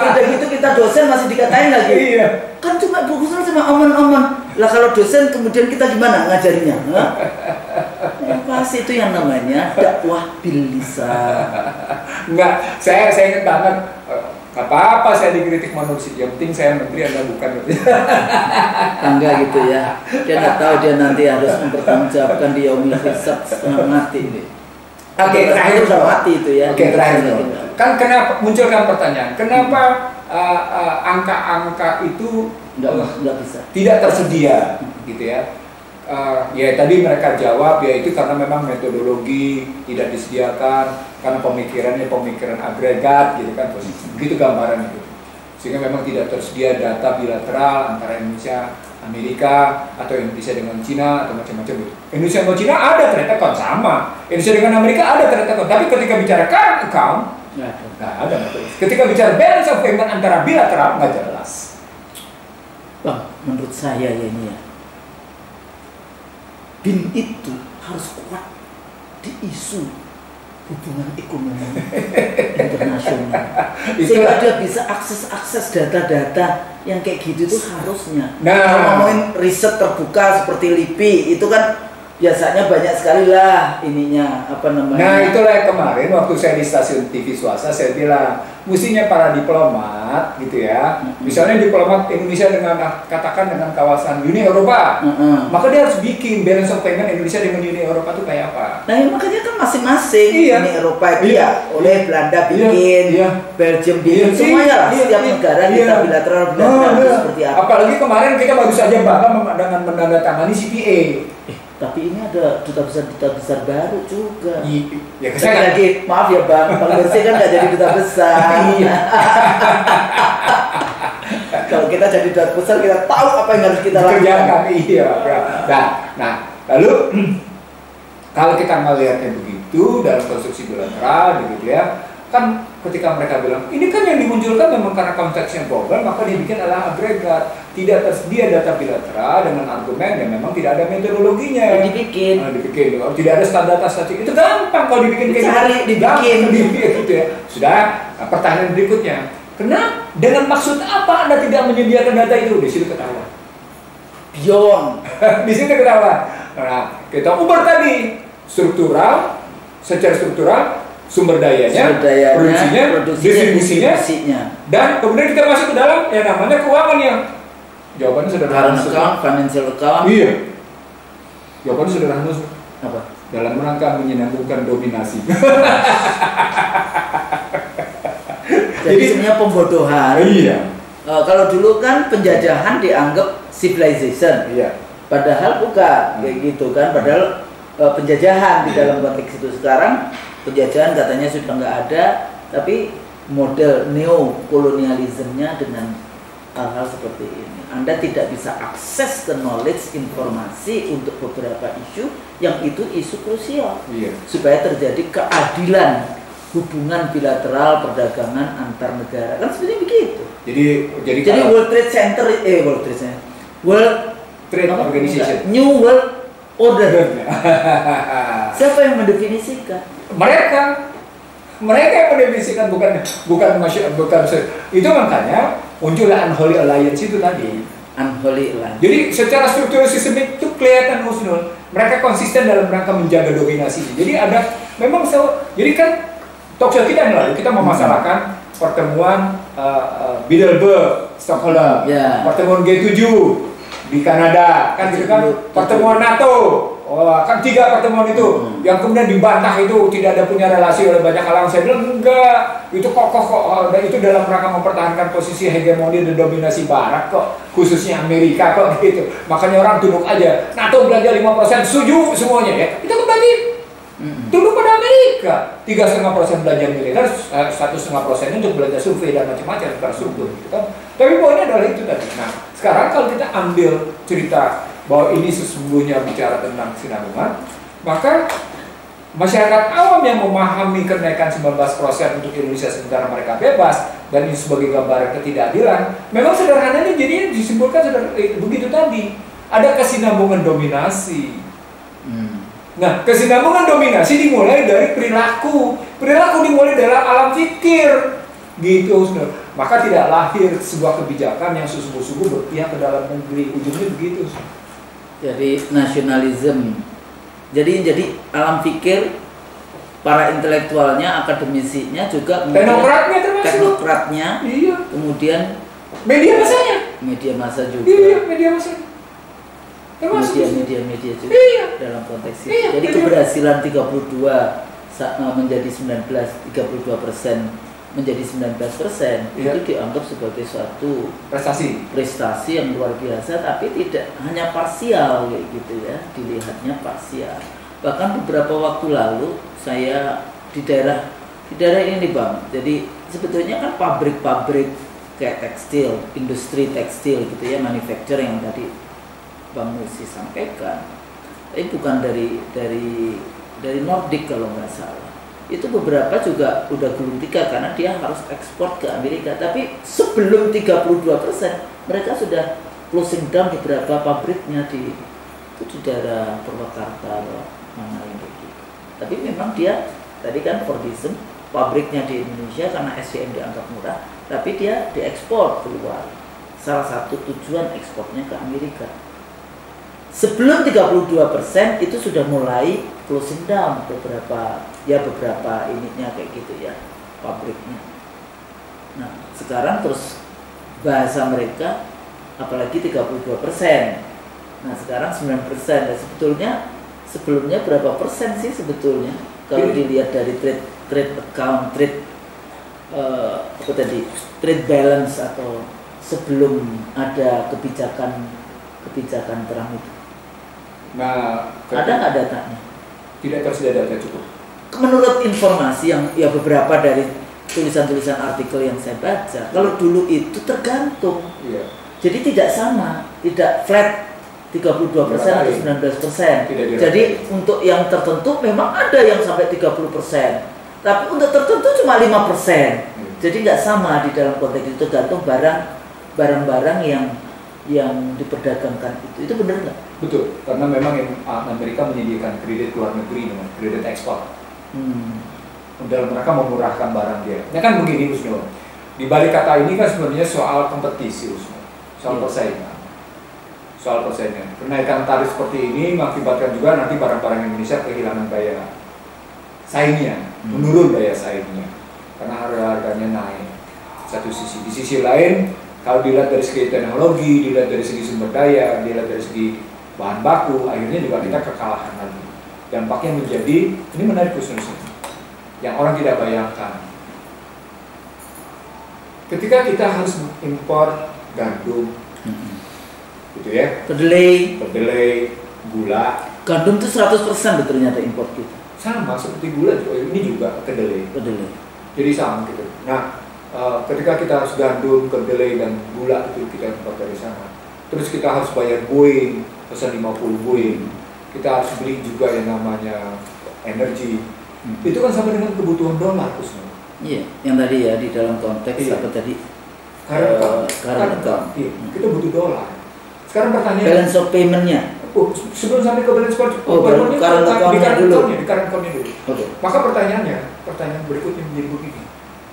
Udah gitu kita dosen masih dikatain lagi. Iya. Kan cuma Bu Husnul cuma omong-omong. Lah kalau dosen kemudian kita gimana ngajarinya? Pasti itu yang namanya dakwah bil lisan. Enggak, saya ingat banget. Apa-apa saya dikritik manusia, yang penting saya menteri, Anda bukan. Enggak gitu ya. Dia nggak tahu dia nanti harus mempertanggungjawabkan di yaumil hisab setengah mati ini. Oke, terakhir sudah mati itu ya. Oke, terakhir. Kan kenapa munculkan pertanyaan? Kenapa angka-angka itu nggak bisa tidak tersedia, gitu ya? Ya tadi mereka jawab ya itu karena memang metodologi tidak disediakan, karena pemikiran agregat gitu kan, begitu gambaran itu, sehingga memang tidak tersedia data bilateral antara Indonesia, Amerika atau Indonesia dengan Cina atau macam-macam itu. Indonesia dengan Cina ada trade account sama, Indonesia dengan Amerika ada trade account, tapi ketika bicara current account nggak ada. Ketika bicara balance of payment antara bilateral nggak jelas. Bang, menurut saya ya ini ya, BIN itu harus kuat di isu hubungan ekonomi internasional. Sehingga dia bisa akses data-data yang kayak gitu itu harusnya. Nah, kalau ngomongin riset terbuka seperti LIPI itu kan biasanya banyak sekali lah ininya apa namanya. Nah itulah yang kemarin waktu saya di stasiun TV swasta saya bilang mestinya para diplomat gitu ya, misalnya diplomat Indonesia dengan katakan dengan kawasan Uni Eropa, maka dia harus bikin balance of payment Indonesia dengan Uni Eropa itu kayak apa. Nah ya, makanya kan masing-masing Uni Eropa itu ya oleh Belanda bikin, Belgium bikin, semuanya lah setiap negara kita bilateral seperti apa. Apalagi kemarin kita baru saja bangga dengan menandatangani CPA. Tapi ini ada duta besar baru juga. Ya, saya lagi maaf ya Bang Bersih kan nggak jadi duta besar. Kalau kita jadi duta besar kita tahu apa yang harus kita lakukan. Iya. Nah, lalu kalau kita melihatnya begitu dalam konstruksi bilateral, begitu ya, kan ketika mereka bilang ini kan yang dimunculkan memang karena konteksnya global, maka dibikin adalah agregat, tidak tersedia data bilateral dengan argumen yang memang tidak ada metodologinya. Dibikin, tidak ada standar statistik, itu gampang kalau dibikin kayak dibikin gitu ya. Sudah, pertanyaan berikutnya, kenapa? Dengan maksud apa Anda tidak menyediakan data itu? Di situ ketahuan. Beyond. Di situ ketahuan. Nah, kita ubah tadi secara struktural. Sumber dayanya, produksinya, distribusinya, dan kemudian kita masuk ke dalam yang namanya keuangan yang jawabannya sederhana. Financial account. Iya. Jawabannya sederhana. Apa? Dalam rangka menyambungkan dominasi. Jadi sebenarnya pembodohan. Iya. Kalau dulu kan penjajahan dianggap civilization. Iya. Padahal bukan kayak gitu kan. Padahal penjajahan di dalam konteks itu sekarang. Penjajahan katanya sudah nggak ada, tapi model neo-kolonialismenya dengan hal-hal seperti ini. Anda tidak bisa akses ke knowledge, informasi untuk beberapa isu yang itu isu krusial. Supaya terjadi keadilan hubungan bilateral perdagangan antar negara. Kan sebenarnya begitu. Jadi World Trade Center, World Trade Organization, New World Order. Siapa yang mendefinisikan? Mereka yang mendefinisikan bukan itu makanya muncullah Unholy Alliance itu tadi. Unholy Alliance. Jadi secara struktur sistemik itu kelihatan Husnul, mereka konsisten dalam rangka menjaga dominasi. Jadi ada memang jadi kan talkshow kita yang lalu kita memasalahkan pertemuan Bilderberg, Stockholm, pertemuan G7 di Kanada, kan gitu kan, pertemuan NATO. Kan 3 pertemuan itu yang kemudian dibantah itu tidak ada punya relasi oleh banyak kalangan. Saya bilang enggak, itu kokoh kok, dan itu dalam rangka mempertahankan posisi hegemoni dan dominasi Barat kok, khususnya Amerika kok gitu. Makanya orang tunduk aja. NATO belanja 5% setuju semuanya ya. Itu kembali tunduk pada Amerika. 3,5% belanja militer, 1,5% untuk belanja survei dan macam-macam infrastruktur gitu kan. Tapi poinnya adalah itu tadi. Nah, sekarang kalau kita ambil cerita bahwa ini sesungguhnya bicara tentang kesinambungan, maka masyarakat awam yang memahami kenaikan 19% untuk Indonesia sementara mereka bebas dan ini sebagai gambaran ketidakadilan, memang sederhananya jadinya disimpulkan begitu tadi, ada kesinambungan dominasi. Nah, kesinambungan dominasi dimulai dari perilaku dimulai dari alam pikir, gitu. Maka tidak lahir sebuah kebijakan yang sungguh-sungguh berpihak ke dalam negeri, ujungnya begitu. Jadi nasionalisme, jadi alam pikir para intelektualnya, akademisinya juga, teknokratnya, iya. Kemudian media massa juga, media juga dalam konteks itu. Iya, jadi keberhasilan 32 menjadi 32% menjadi 19% itu dianggap sebagai suatu prestasi yang luar biasa, tapi tidak hanya parsial kayak gitu ya, dilihatnya parsial. Bahkan beberapa waktu lalu saya di daerah ini Bang, jadi sebetulnya kan pabrik-pabrik kayak tekstil, industri tekstil gitu ya, manufacturing yang tadi Bang Musi sampaikan, tapi bukan dari Nordik kalau nggak salah. Itu beberapa juga udah gulung tikar karena dia harus ekspor ke Amerika. Tapi sebelum 32% mereka sudah closing down beberapa pabriknya di daerah Purwakarta atau mana yang begitu. Tapi memang dia tadi kan Fordism, pabriknya di Indonesia karena SDM dianggap murah, tapi dia diekspor keluar. Salah satu tujuan ekspornya ke Amerika. Sebelum 32% itu sudah mulai closing down beberapa ininya kayak gitu ya, pabriknya. Nah, sekarang terus bahasa mereka apalagi 32%. Nah, sekarang 9%. Dan sebelumnya berapa persen sih sebetulnya? Kalau dilihat dari trade account, trade balance atau sebelum ada kebijakan Trump itu. Nah, ada nggak datanya? Tidak tersedia data cukup. Menurut informasi yang ya beberapa dari tulisan-tulisan artikel yang saya baca, kalau dulu itu tergantung. Iya. Jadi tidak sama, tidak flat 32% atau 19%. Jadi untuk yang tertentu memang ada yang sampai 30%. Tapi untuk tertentu cuma 5%. Jadi nggak sama di dalam konteks itu, tergantung barang-barang yang diperdagangkan itu benar nggak? Betul, karena memang Amerika menyediakan kredit luar negeri dengan kredit ekspor. Dalam mereka memurahkan barang dia. Ini kan begini Usno. Di balik kata ini kan sebenarnya soal kompetisi Usno, soal persaingan. Kenaikan tarif seperti ini mengakibatkan juga nanti barang-barang Indonesia kehilangan daya saingnya, menurun daya saingnya, karena harga-harganya naik. Satu sisi, di sisi lain, kalau dilihat dari segi teknologi, dilihat dari segi sumber daya, dilihat dari segi bahan baku, akhirnya juga kita kekalahan lagi. Dampaknya menjadi, ini menarik khususnya, yang orang tidak bayangkan. Ketika kita harus impor gandum, gitu ya, kedelai, gula. Gandum itu 100% betul ternyata impor kita. Sama seperti gula, ini juga kedelai. Jadi sama gitu. Nah, ketika kita harus gandum, kedelai dan gula itu kita impor dari sana. Terus kita harus bayar Boeing, pesan 50 Boeing. Kita harus beli juga yang namanya energi. Itu kan sama dengan kebutuhan dolar, Kusno. Iya, yang tadi ya di dalam konteks apa tadi? Karena kita butuh dolar. Sekarang pertanyaannya, balance of payment-nya. Sebelum sampai ke balance of payment-nya, di current account-nya dulu. Okay. Maka pertanyaan berikutnya menjadi begini.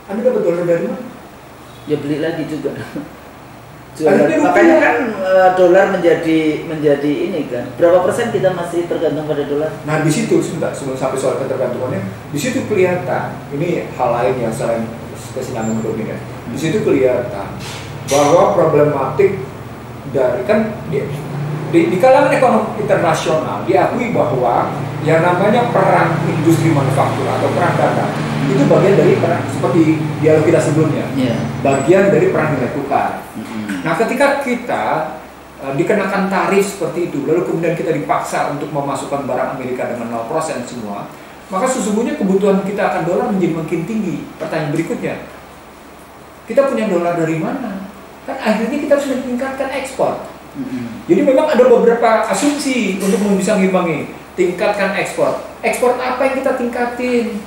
Anda dapat dolar dari mana? Ya beli lagi juga. Makanya kan dolar menjadi ini kan. Berapa persen kita masih tergantung pada dolar? Nah di situ sebentar, sebelum sampai soal ketergantungannya, di situ kelihatan. Ini hal lain yang selain kesinambungan dominan. Di situ kelihatan bahwa problematik dari kan di kalangan ekonomi internasional diakui bahwa yang namanya perang industri manufaktur atau perang dagang itu bagian dari perang, seperti dialog kita sebelumnya, bagian dari perang nilai tukar. Nah ketika kita dikenakan tarif seperti itu, lalu kemudian kita dipaksa untuk memasukkan barang Amerika dengan 0% semua, maka sesungguhnya kebutuhan kita akan dolar menjadi makin tinggi. Pertanyaan berikutnya, kita punya dolar dari mana? Kan akhirnya kita harus meningkatkan ekspor. Jadi memang ada beberapa asumsi untuk bisa mengimbangi. Tingkatkan ekspor. Ekspor apa yang kita tingkatin?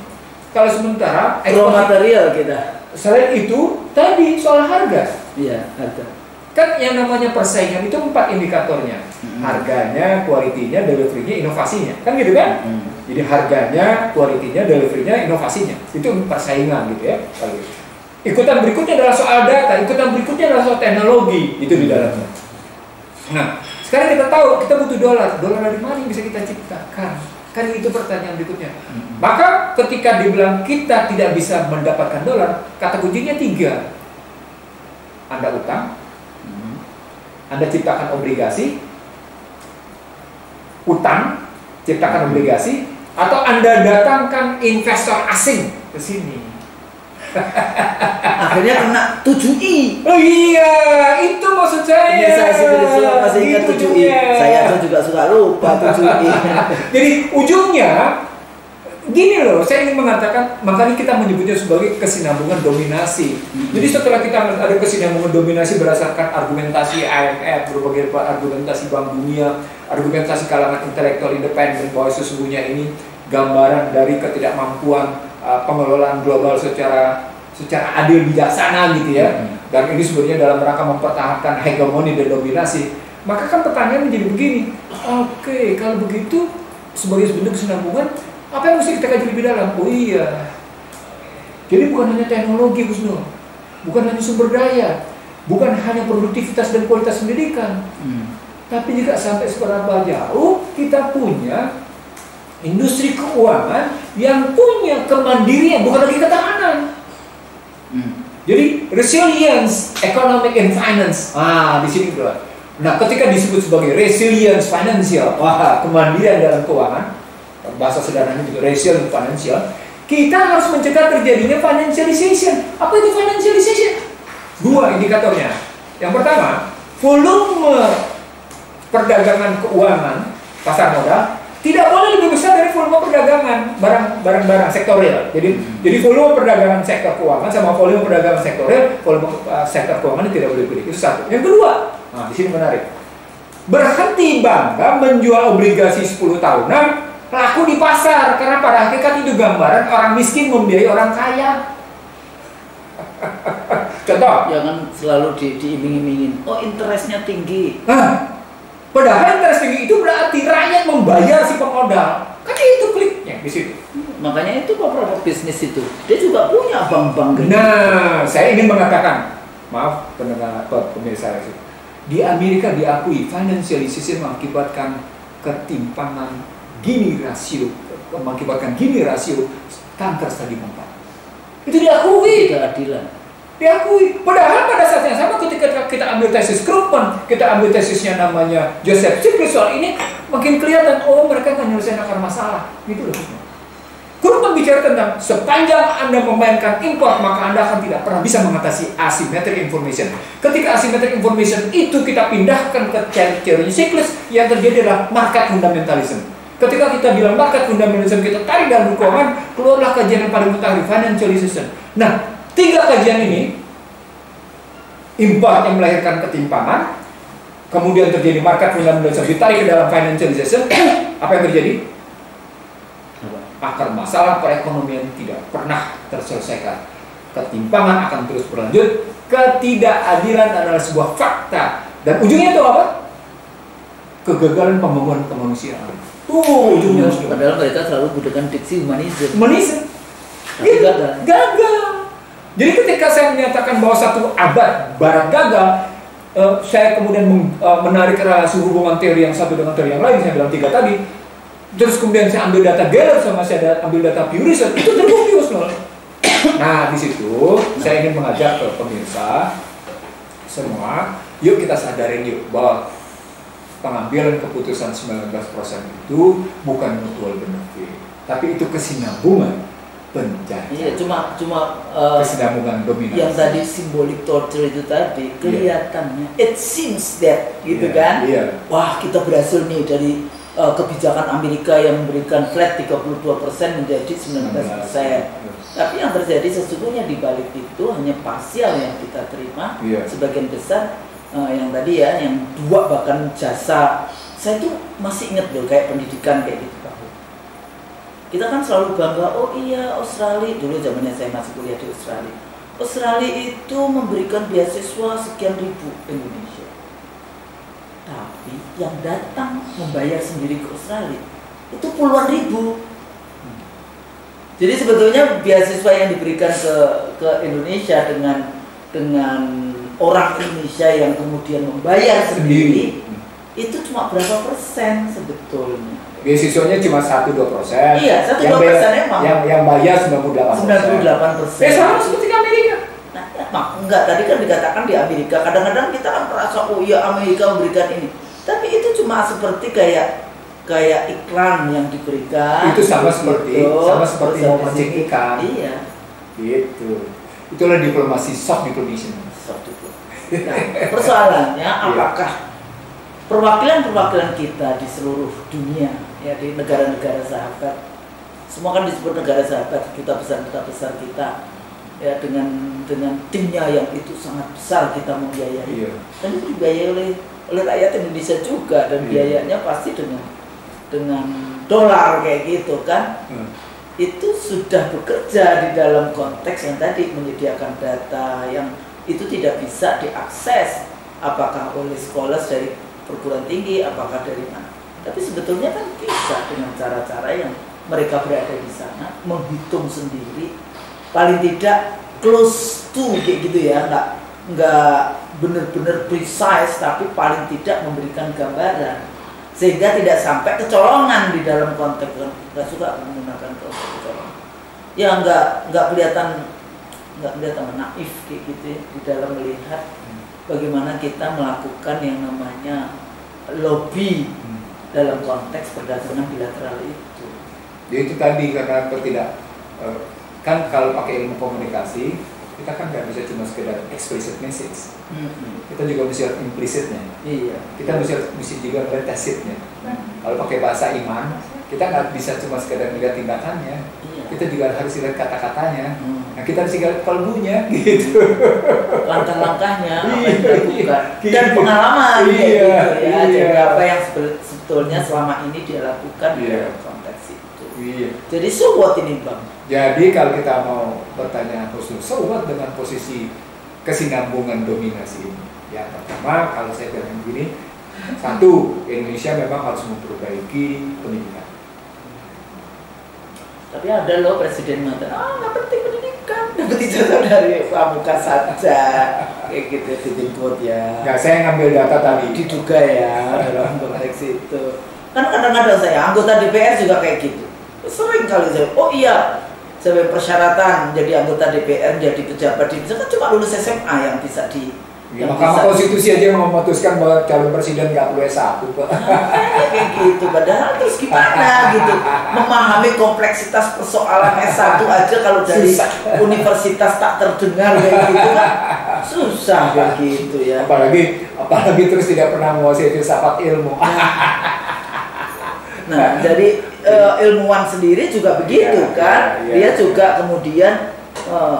Kalau sementara raw material kita. Selain itu tadi soal harga. Iya, harga. Kan yang namanya persaingan itu 4 indikatornya. Harganya, kualitinya, delivery-nya, inovasinya. Kan gitu kan? Jadi harganya, kualitinya, delivery-nya, inovasinya. Itu persaingan gitu ya. Ikutan berikutnya adalah soal data, ikutan berikutnya adalah soal teknologi. Itu di dalamnya. Nah, sekarang kita tahu kita butuh dolar. Dolar dari mana yang bisa kita ciptakan? Kan itu pertanyaan berikutnya. Maka ketika dibilang kita tidak bisa mendapatkan dolar, kata kuncinya 3. Anda utang, Anda ciptakan obligasi, utang, ciptakan obligasi, atau Anda datangkan investor asing ke sini. Akhirnya kena 7I. Oh iya, itu maksud saya. Ini saya masih ingat 7I. Saya juga suka lupa 7I. Jadi ujungnya gini loh, saya ingin mengatakan, makanya kita menyebutnya sebagai kesinambungan dominasi. Jadi setelah kita ada kesinambungan dominasi berdasarkan argumentasi IMF, berbagai argumentasi Bank Dunia, argumentasi kalangan intelektual independen bahwa sesungguhnya ini gambaran dari ketidakmampuan pengelolaan global secara adil bijaksana gitu ya. Dan ini sebenarnya dalam rangka mempertahankan hegemoni dan dominasi. Maka kan pertanyaan menjadi begini. Oke, kalau begitu sebagai bentuk kesinambungan, apa yang mesti kita kaji lebih dalam? Oh iya. Jadi bukan hanya teknologi, Kusno. Bukan hanya sumber daya. Bukan hanya produktivitas dan kualitas pendidikan. Tapi juga sampai seberapa jauh kita punya industri keuangan yang punya kemandirian, bukan lagi ketahanan. Jadi resilience, economic and finance. Di sini bro. Nah, ketika disebut sebagai resilience financial, kemandirian dalam keuangan, bahasa sederhananya juga resilient financial, kita harus mencegah terjadinya financialization. Apa itu financialization? 2 indikatornya. Yang pertama, volume perdagangan keuangan pasar modal tidak boleh lebih besar dari volume perdagangan barang-barang sektorial. Jadi volume perdagangan sektor keuangan sama volume perdagangan sektorial, volume sektor keuangan tidak boleh pilih. Itu satu. Yang kedua, di sini menarik. Berhenti bangga menjual obligasi 10 tahunan laku di pasar, karena pada hakikat itu gambaran orang miskin membiayai orang kaya. Contoh, jangan selalu diiming-imingin. Oh, interestnya tinggi. Padahal interest tinggi itu berarti rakyat membayar si pemodal. Kan itu kliknya di situ. Makanya itu beberapa bisnis itu dia juga punya bank-bank. Nah, saya ingin mengatakan, maaf pendengar pemirsa itu, di Amerika diakui financialization mengakibatkan ketimpangan Gini rasio, mengakibatkan Gini rasio kanker stadium 4. Itu diakui. Keadilan. Diakui. Padahal pada saat yang sama ketika kita ambil tesis Krugman, kita ambil tesisnya namanya Joseph Stiglitz soal ini, makin kelihatan mereka kan nyelesain akar masalah. Gitu loh. Krugman bicara tentang sepanjang Anda memainkan import, maka Anda akan tidak pernah bisa mengatasi asymmetric information. Ketika asymmetric information itu kita pindahkan ke teori Stiglitz, yang terjadi adalah market fundamentalism. Ketika kita bilang market fundamentalism, kita tarik dalam keuangan, keluarlah kajian yang paling mutakhir, financialization. Nah, 3 kajian ini, import yang melahirkan ketimpangan, kemudian terjadi market fundamentalism, ditarik ke dalam financialization, apa yang terjadi? Akar masalah perekonomian tidak pernah terselesaikan. Ketimpangan akan terus berlanjut, ketidakadilan adalah sebuah fakta, dan ujungnya itu apa? Kegagalan pembangunan kemanusiaan. Ujungnya. Padahal mereka selalu menggunakan diksi humanisme. Tapi gagal. Jadi ketika saya menyatakan bahwa satu abad barat gagal, saya kemudian menarik relasi hubungan teori yang satu dengan teori yang lain, saya bilang 3 tadi. Terus kemudian saya ambil data Geller sama saya ambil data Pew Research, itu terbukti Osnol. Nah, di situ saya ingin mengajak ke pemirsa semua, yuk kita sadarin yuk bahwa pengambilan keputusan 19% itu bukan mutual benefit, tapi itu kesinambungan penjajah. Iya, cuma kesinambungan dominasi. Yang tadi simbolik torture itu tadi kelihatannya, it seems that gitu kan. Wah, kita berhasil nih dari kebijakan Amerika yang memberikan flat 32% menjadi 19%. Tapi yang terjadi sesungguhnya di balik itu hanya parsial yang kita terima, sebagian besar yang tadi ya, yang 2 bahkan jasa. Saya tuh masih ingat loh kayak pendidikan kayak gitu Pak. Kita kan selalu bangga, oh iya Australia, dulu zamannya saya masih kuliah di Australia. Australia itu memberikan beasiswa sekian ribu Indonesia. Tapi yang datang membayar sendiri ke Australia itu puluhan ribu. Jadi sebetulnya beasiswa yang diberikan ke Indonesia dengan orang Indonesia yang kemudian membayar sendiri itu cuma berapa persen sebetulnya? Beasiswanya cuma 1-2%. Iya, 1-2% emang. Yang bayar 98%. Sama seperti Amerika. Enggak, tadi kan dikatakan di Amerika. Kadang-kadang kita kan merasa oh iya Amerika memberikan ini. Tapi itu cuma seperti kayak iklan yang diberikan. Itu sama seperti mau mancing ikan. Iya. Gitu. Itulah diplomasi soft diplomacy. Nah, persoalannya apakah perwakilan-perwakilan kita di seluruh dunia, ya di negara-negara sahabat, semua kan disebut negara sahabat, duta besar kita, ya dengan timnya yang itu sangat besar kita membiayai, dan itu dibiayai oleh rakyat Indonesia juga, dan biayanya pasti dengan dolar kayak gitu kan. Itu sudah bekerja di dalam konteks yang tadi menyediakan data yang itu tidak bisa diakses apakah oleh scholars dari perguruan tinggi, apakah dari mana. Tapi sebetulnya kan bisa dengan cara-cara yang mereka berada di sana menghitung sendiri, paling tidak close to kayak gitu ya, nggak benar-benar precise, tapi paling tidak memberikan gambaran sehingga tidak sampai kecolongan di dalam konteks. Nggak suka menggunakan konteks kecolongan. Ya nggak kelihatan naif kayak gitu ya, di dalam melihat bagaimana kita melakukan yang namanya lobby dalam konteks perdagangan bilateral itu. Jadi itu tadi karena kan kalau pakai ilmu komunikasi kita kan nggak bisa cuma sekedar explicit message, kita juga mesti lihat implicitnya. Iya. Kita mesti juga lihat tacitnya. Kalau pakai bahasa iman, kita nggak bisa cuma sekedar melihat tindakannya, kita juga harus lihat kata-katanya. Nah kita harus lihat kalbunya, gitu. Langkah-langkahnya apa yang dilakukan dan pengalaman, gitu ya. Jadi apa yang sebetulnya selama ini dia lakukan di dalam konteks itu. Jadi so what ini Bang? Jadi kalau kita mau bertanya khusus, so what dengan posisi kesinambungan dominasi ini? Ya pertama kalau saya bilang begini, satu, Indonesia memang harus memperbaiki pendidikan. Tapi ada loh presiden mengatakan, nggak penting pendidikan, dapat ijazah dari pramuka saja, kayak gitu dijemput ya. Nggak, saya ngambil data tadi. Diduga ya dalam konteks itu. Kan kadang-kadang saya anggota DPR juga kayak gitu. Sering kali saya, oh iya, sebagai persyaratan jadi anggota DPR, jadi pejabat di kan cuma lulus SMA yang bisa di. Ya, Mahkamah Konstitusi aja memutuskan bahwa calon presiden nggak perlu S1 kok. Kayak gitu, padahal terus gimana gitu memahami kompleksitas persoalan S1 aja kalau dari universitas tak terdengar kayak gitu kan susah kayak gitu ya. Apalagi terus tidak pernah menguasai filsafat ilmu. Nah, jadi ilmuwan sendiri juga begitu kan, dia juga kemudian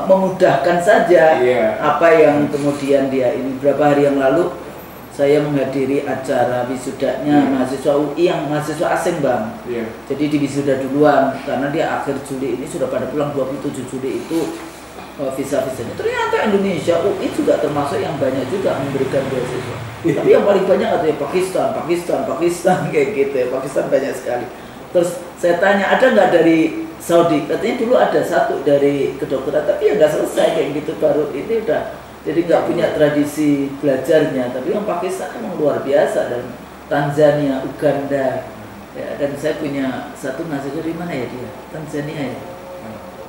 memudahkan saja apa yang kemudian dia ini. Beberapa hari yang lalu saya menghadiri acara wisudanya mahasiswa UI yang mahasiswa asing Bang. Jadi di wisuda duluan karena dia akhir Juli ini sudah pada pulang, 27 Juli itu visa-visanya. Ternyata Indonesia UI juga termasuk yang banyak juga memberikan beasiswa. Tapi yang paling banyak katanya Pakistan kayak gitu ya. Pakistan banyak sekali. Terus saya tanya ada nggak dari Saudi, katanya dulu ada satu dari kedokteran, tapi ya nggak selesai kayak gitu, baru ini udah jadi nggak punya tradisi belajarnya. Tapi yang Pakistan emang luar biasa, dan Tanzania, Uganda, ya, dan saya punya satu mahasiswa dari mana ya dia, Tanzania ya.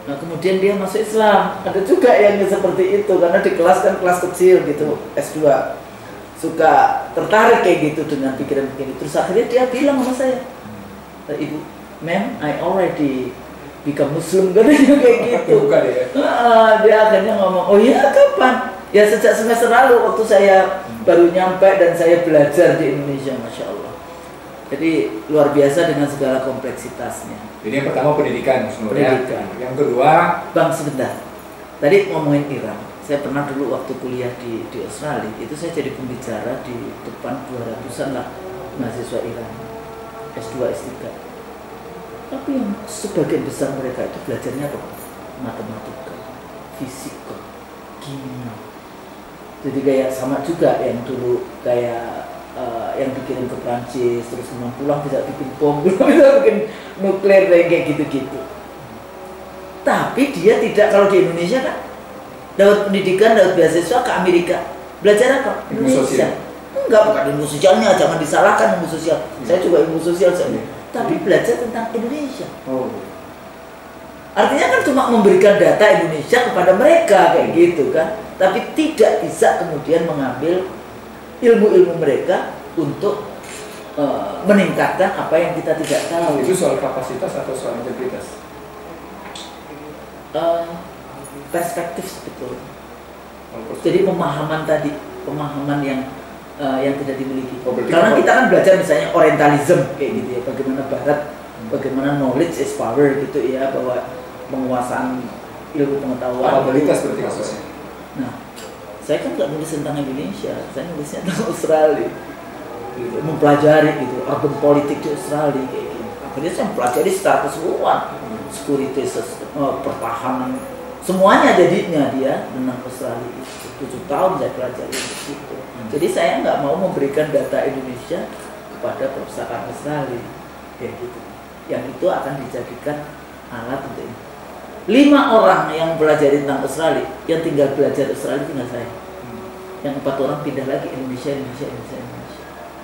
Nah kemudian dia masuk Islam, ada juga yang seperti itu karena di kelas kan kelas kecil gitu S2 suka tertarik kayak gitu dengan pikiran-pikiran. Terus akhirnya dia bilang sama saya, Ibu, ma'am, I already become Muslim katanya kayak gitu. Dia akhirnya ngomong, oh iya kapan? Ya sejak semester lalu waktu saya baru nyampe dan saya belajar di Indonesia, Masya Allah. Jadi luar biasa dengan segala kompleksitasnya. Jadi yang pertama pendidikan. Yang kedua, Bang sebentar. Tadi ngomongin Iran. Saya pernah dulu waktu kuliah di Australia, itu saya jadi pembicara di depan 200-an lah mahasiswa Iran, S2, S3. Tapi yang sebagian besar mereka itu belajarnya apa? Matematika, fisika, kimia. Jadi kayak sama juga yang dulu kayak yang dikirim ke Prancis, terus kemudian pulang bisa bikin bom, bisa bikin nuklir kayak gitu-gitu. Tapi dia tidak, kalau di Indonesia kan dapat pendidikan, dapat beasiswa ke Amerika. Belajar apa? Indonesia. Enggak, bukan ilmu sosialnya, jangan disalahkan ilmu sosial. Saya juga ilmu sosial saya. Tapi belajar tentang Indonesia. Artinya kan cuma memberikan data Indonesia kepada mereka kayak gitu kan. Tapi tidak bisa kemudian mengambil ilmu-ilmu mereka untuk meningkatkan apa yang kita tidak tahu. Itu soal kapasitas atau soal integritas? Perspektif sebetulnya. Jadi pemahaman tadi, pemahaman yang tidak dimiliki. Karena kita kan belajar misalnya orientalism kayak gitu ya, bagaimana Barat, bagaimana knowledge is power gitu ya, bahwa penguasaan ilmu pengetahuan. Kapabilitas berarti kasusnya. Nah, saya kan nggak nulis tentang Indonesia, saya nulisnya tentang Australia. Gitu, mempelajari gitu, urban politik di Australia kayak gitu. Akhirnya saya mempelajari secara keseluruhan, security, pertahanan, semuanya jadinya dia tentang Australia itu. 7 tahun saya pelajari itu. Jadi saya nggak mau memberikan data Indonesia kepada perpustakaan Australia kayak gitu. Yang itu akan dijadikan alat untuk ini. 5 orang yang belajar tentang Australia, yang tinggal belajar Australia tinggal saya. yang 4 orang pindah lagi Indonesia.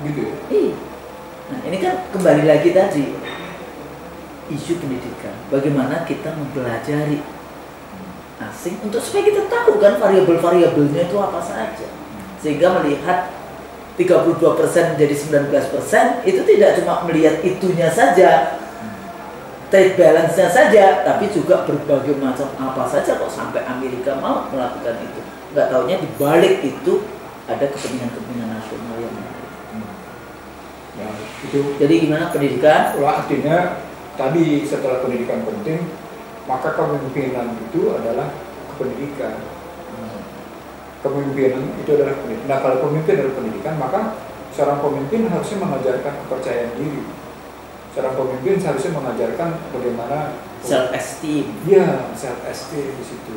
Gitu ya? Iya. Nah ini kan kembali lagi tadi isu pendidikan. Bagaimana kita mempelajari asing untuk supaya kita tahu kan variabel-variabelnya itu apa saja. Sehingga melihat 32% menjadi 19% itu tidak cuma melihat itunya saja, trade balance-nya saja, tapi juga berbagai macam apa saja kok sampai Amerika mau melakukan itu. Nggak taunya di balik itu ada kepentingan-kepentingan nasional yang menarik. Ya, itu. Jadi gimana pendidikan? Artinya tadi setelah pendidikan penting, maka kepemimpinan itu adalah pendidikan. Kepemimpinan itu adalah pendidikan. Nah, kalau pemimpin adalah pendidikan, maka seorang pemimpin harusnya mengajarkan kepercayaan diri. Seorang pemimpin seharusnya mengajarkan bagaimana self esteem. Ya, self esteem di situ.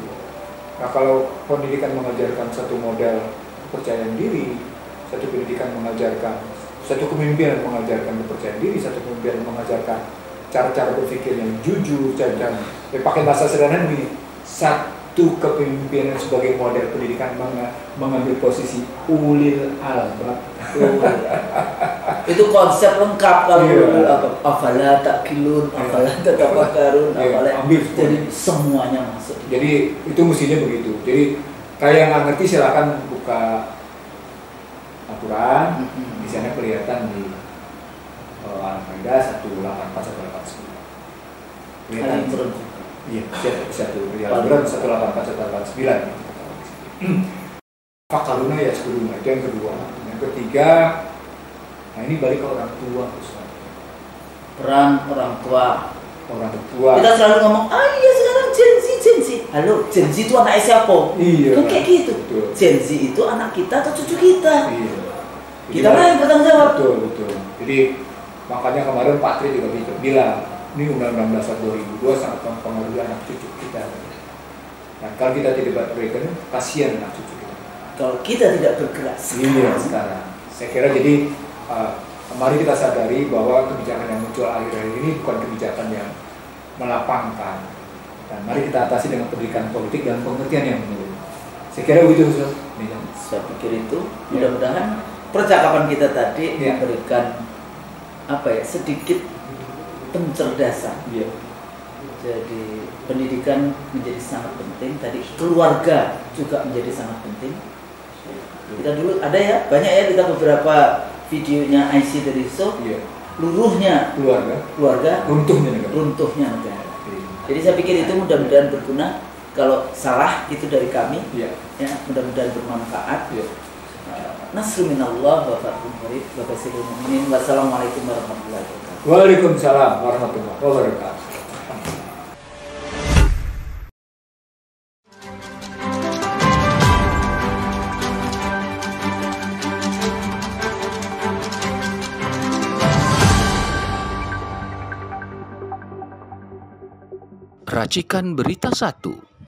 Nah, kalau pendidikan mengajarkan satu model kepercayaan diri, satu pendidikan mengajarkan, satu kepemimpinan mengajarkan kepercayaan diri, satu kepemimpinan mengajarkan cara-cara berpikir yang jujur, cara pakai bahasa sederhana begini, satu kepemimpinan sebagai model pendidikan mengambil posisi ulil albab. Itu konsep lengkap kalau afala takilun, afala tatafakkarun, afala jadi semuanya masuk. Jadi itu mestinya begitu. Jadi kayak yang nggak ngerti silakan buka Al-Quran. Di sana kelihatan di Al-Maidah 184-189. Kelihatan. Iya, satu Al-Quran 184-189. Fakaluna ya sebelumnya itu yang kedua. Yang ketiga, nah ini balik ke orang tua, Ustaz. Peran orang tua. Orang tua. Kita selalu ngomong, iya sekarang Gen Z. Halo, Gen Z itu anak siapa? Iya. Kan kayak gitu. Betul. Gen Z itu anak kita atau cucu kita? Iya. Kita lah yang bertanggung jawab. Betul. Jadi makanya kemarin Pak Tri juga bilang, ini Undang-Undang Dasar 2002 sangat mempengaruhi anak cucu kita. Nah, kalau kita tidak berikan, kasihan anak cucu kita. Kalau kita tidak bergerak sekarang. Saya kira jadi mari kita sadari bahwa kebijakan yang muncul akhir-akhir ini bukan kebijakan yang melapangkan. Dan mari kita atasi dengan pendidikan politik dan pengertian yang menurut. Saya kira begitu, Ustaz. Saya pikir itu mudah-mudahan percakapan kita tadi memberikan sedikit pencerdasan. Iya. Jadi pendidikan menjadi sangat penting. Tadi keluarga juga menjadi sangat penting. Kita dulu ada ya, banyak ya kita beberapa videonya IC dari So. Iya. Luruhnya keluarga, runtuhnya negara. Iya. Jadi saya pikir itu mudah-mudahan berguna. Kalau salah itu dari kami. Iya. Ya, mudah-mudahan bermanfaat. Iya. Nasrul minallah wa fathun qarib wa basyiril mu'minin. Wassalamualaikum warahmatullahi wabarakatuh. Waalaikumsalam warahmatullahi wabarakatuh. Racikan Berita 1.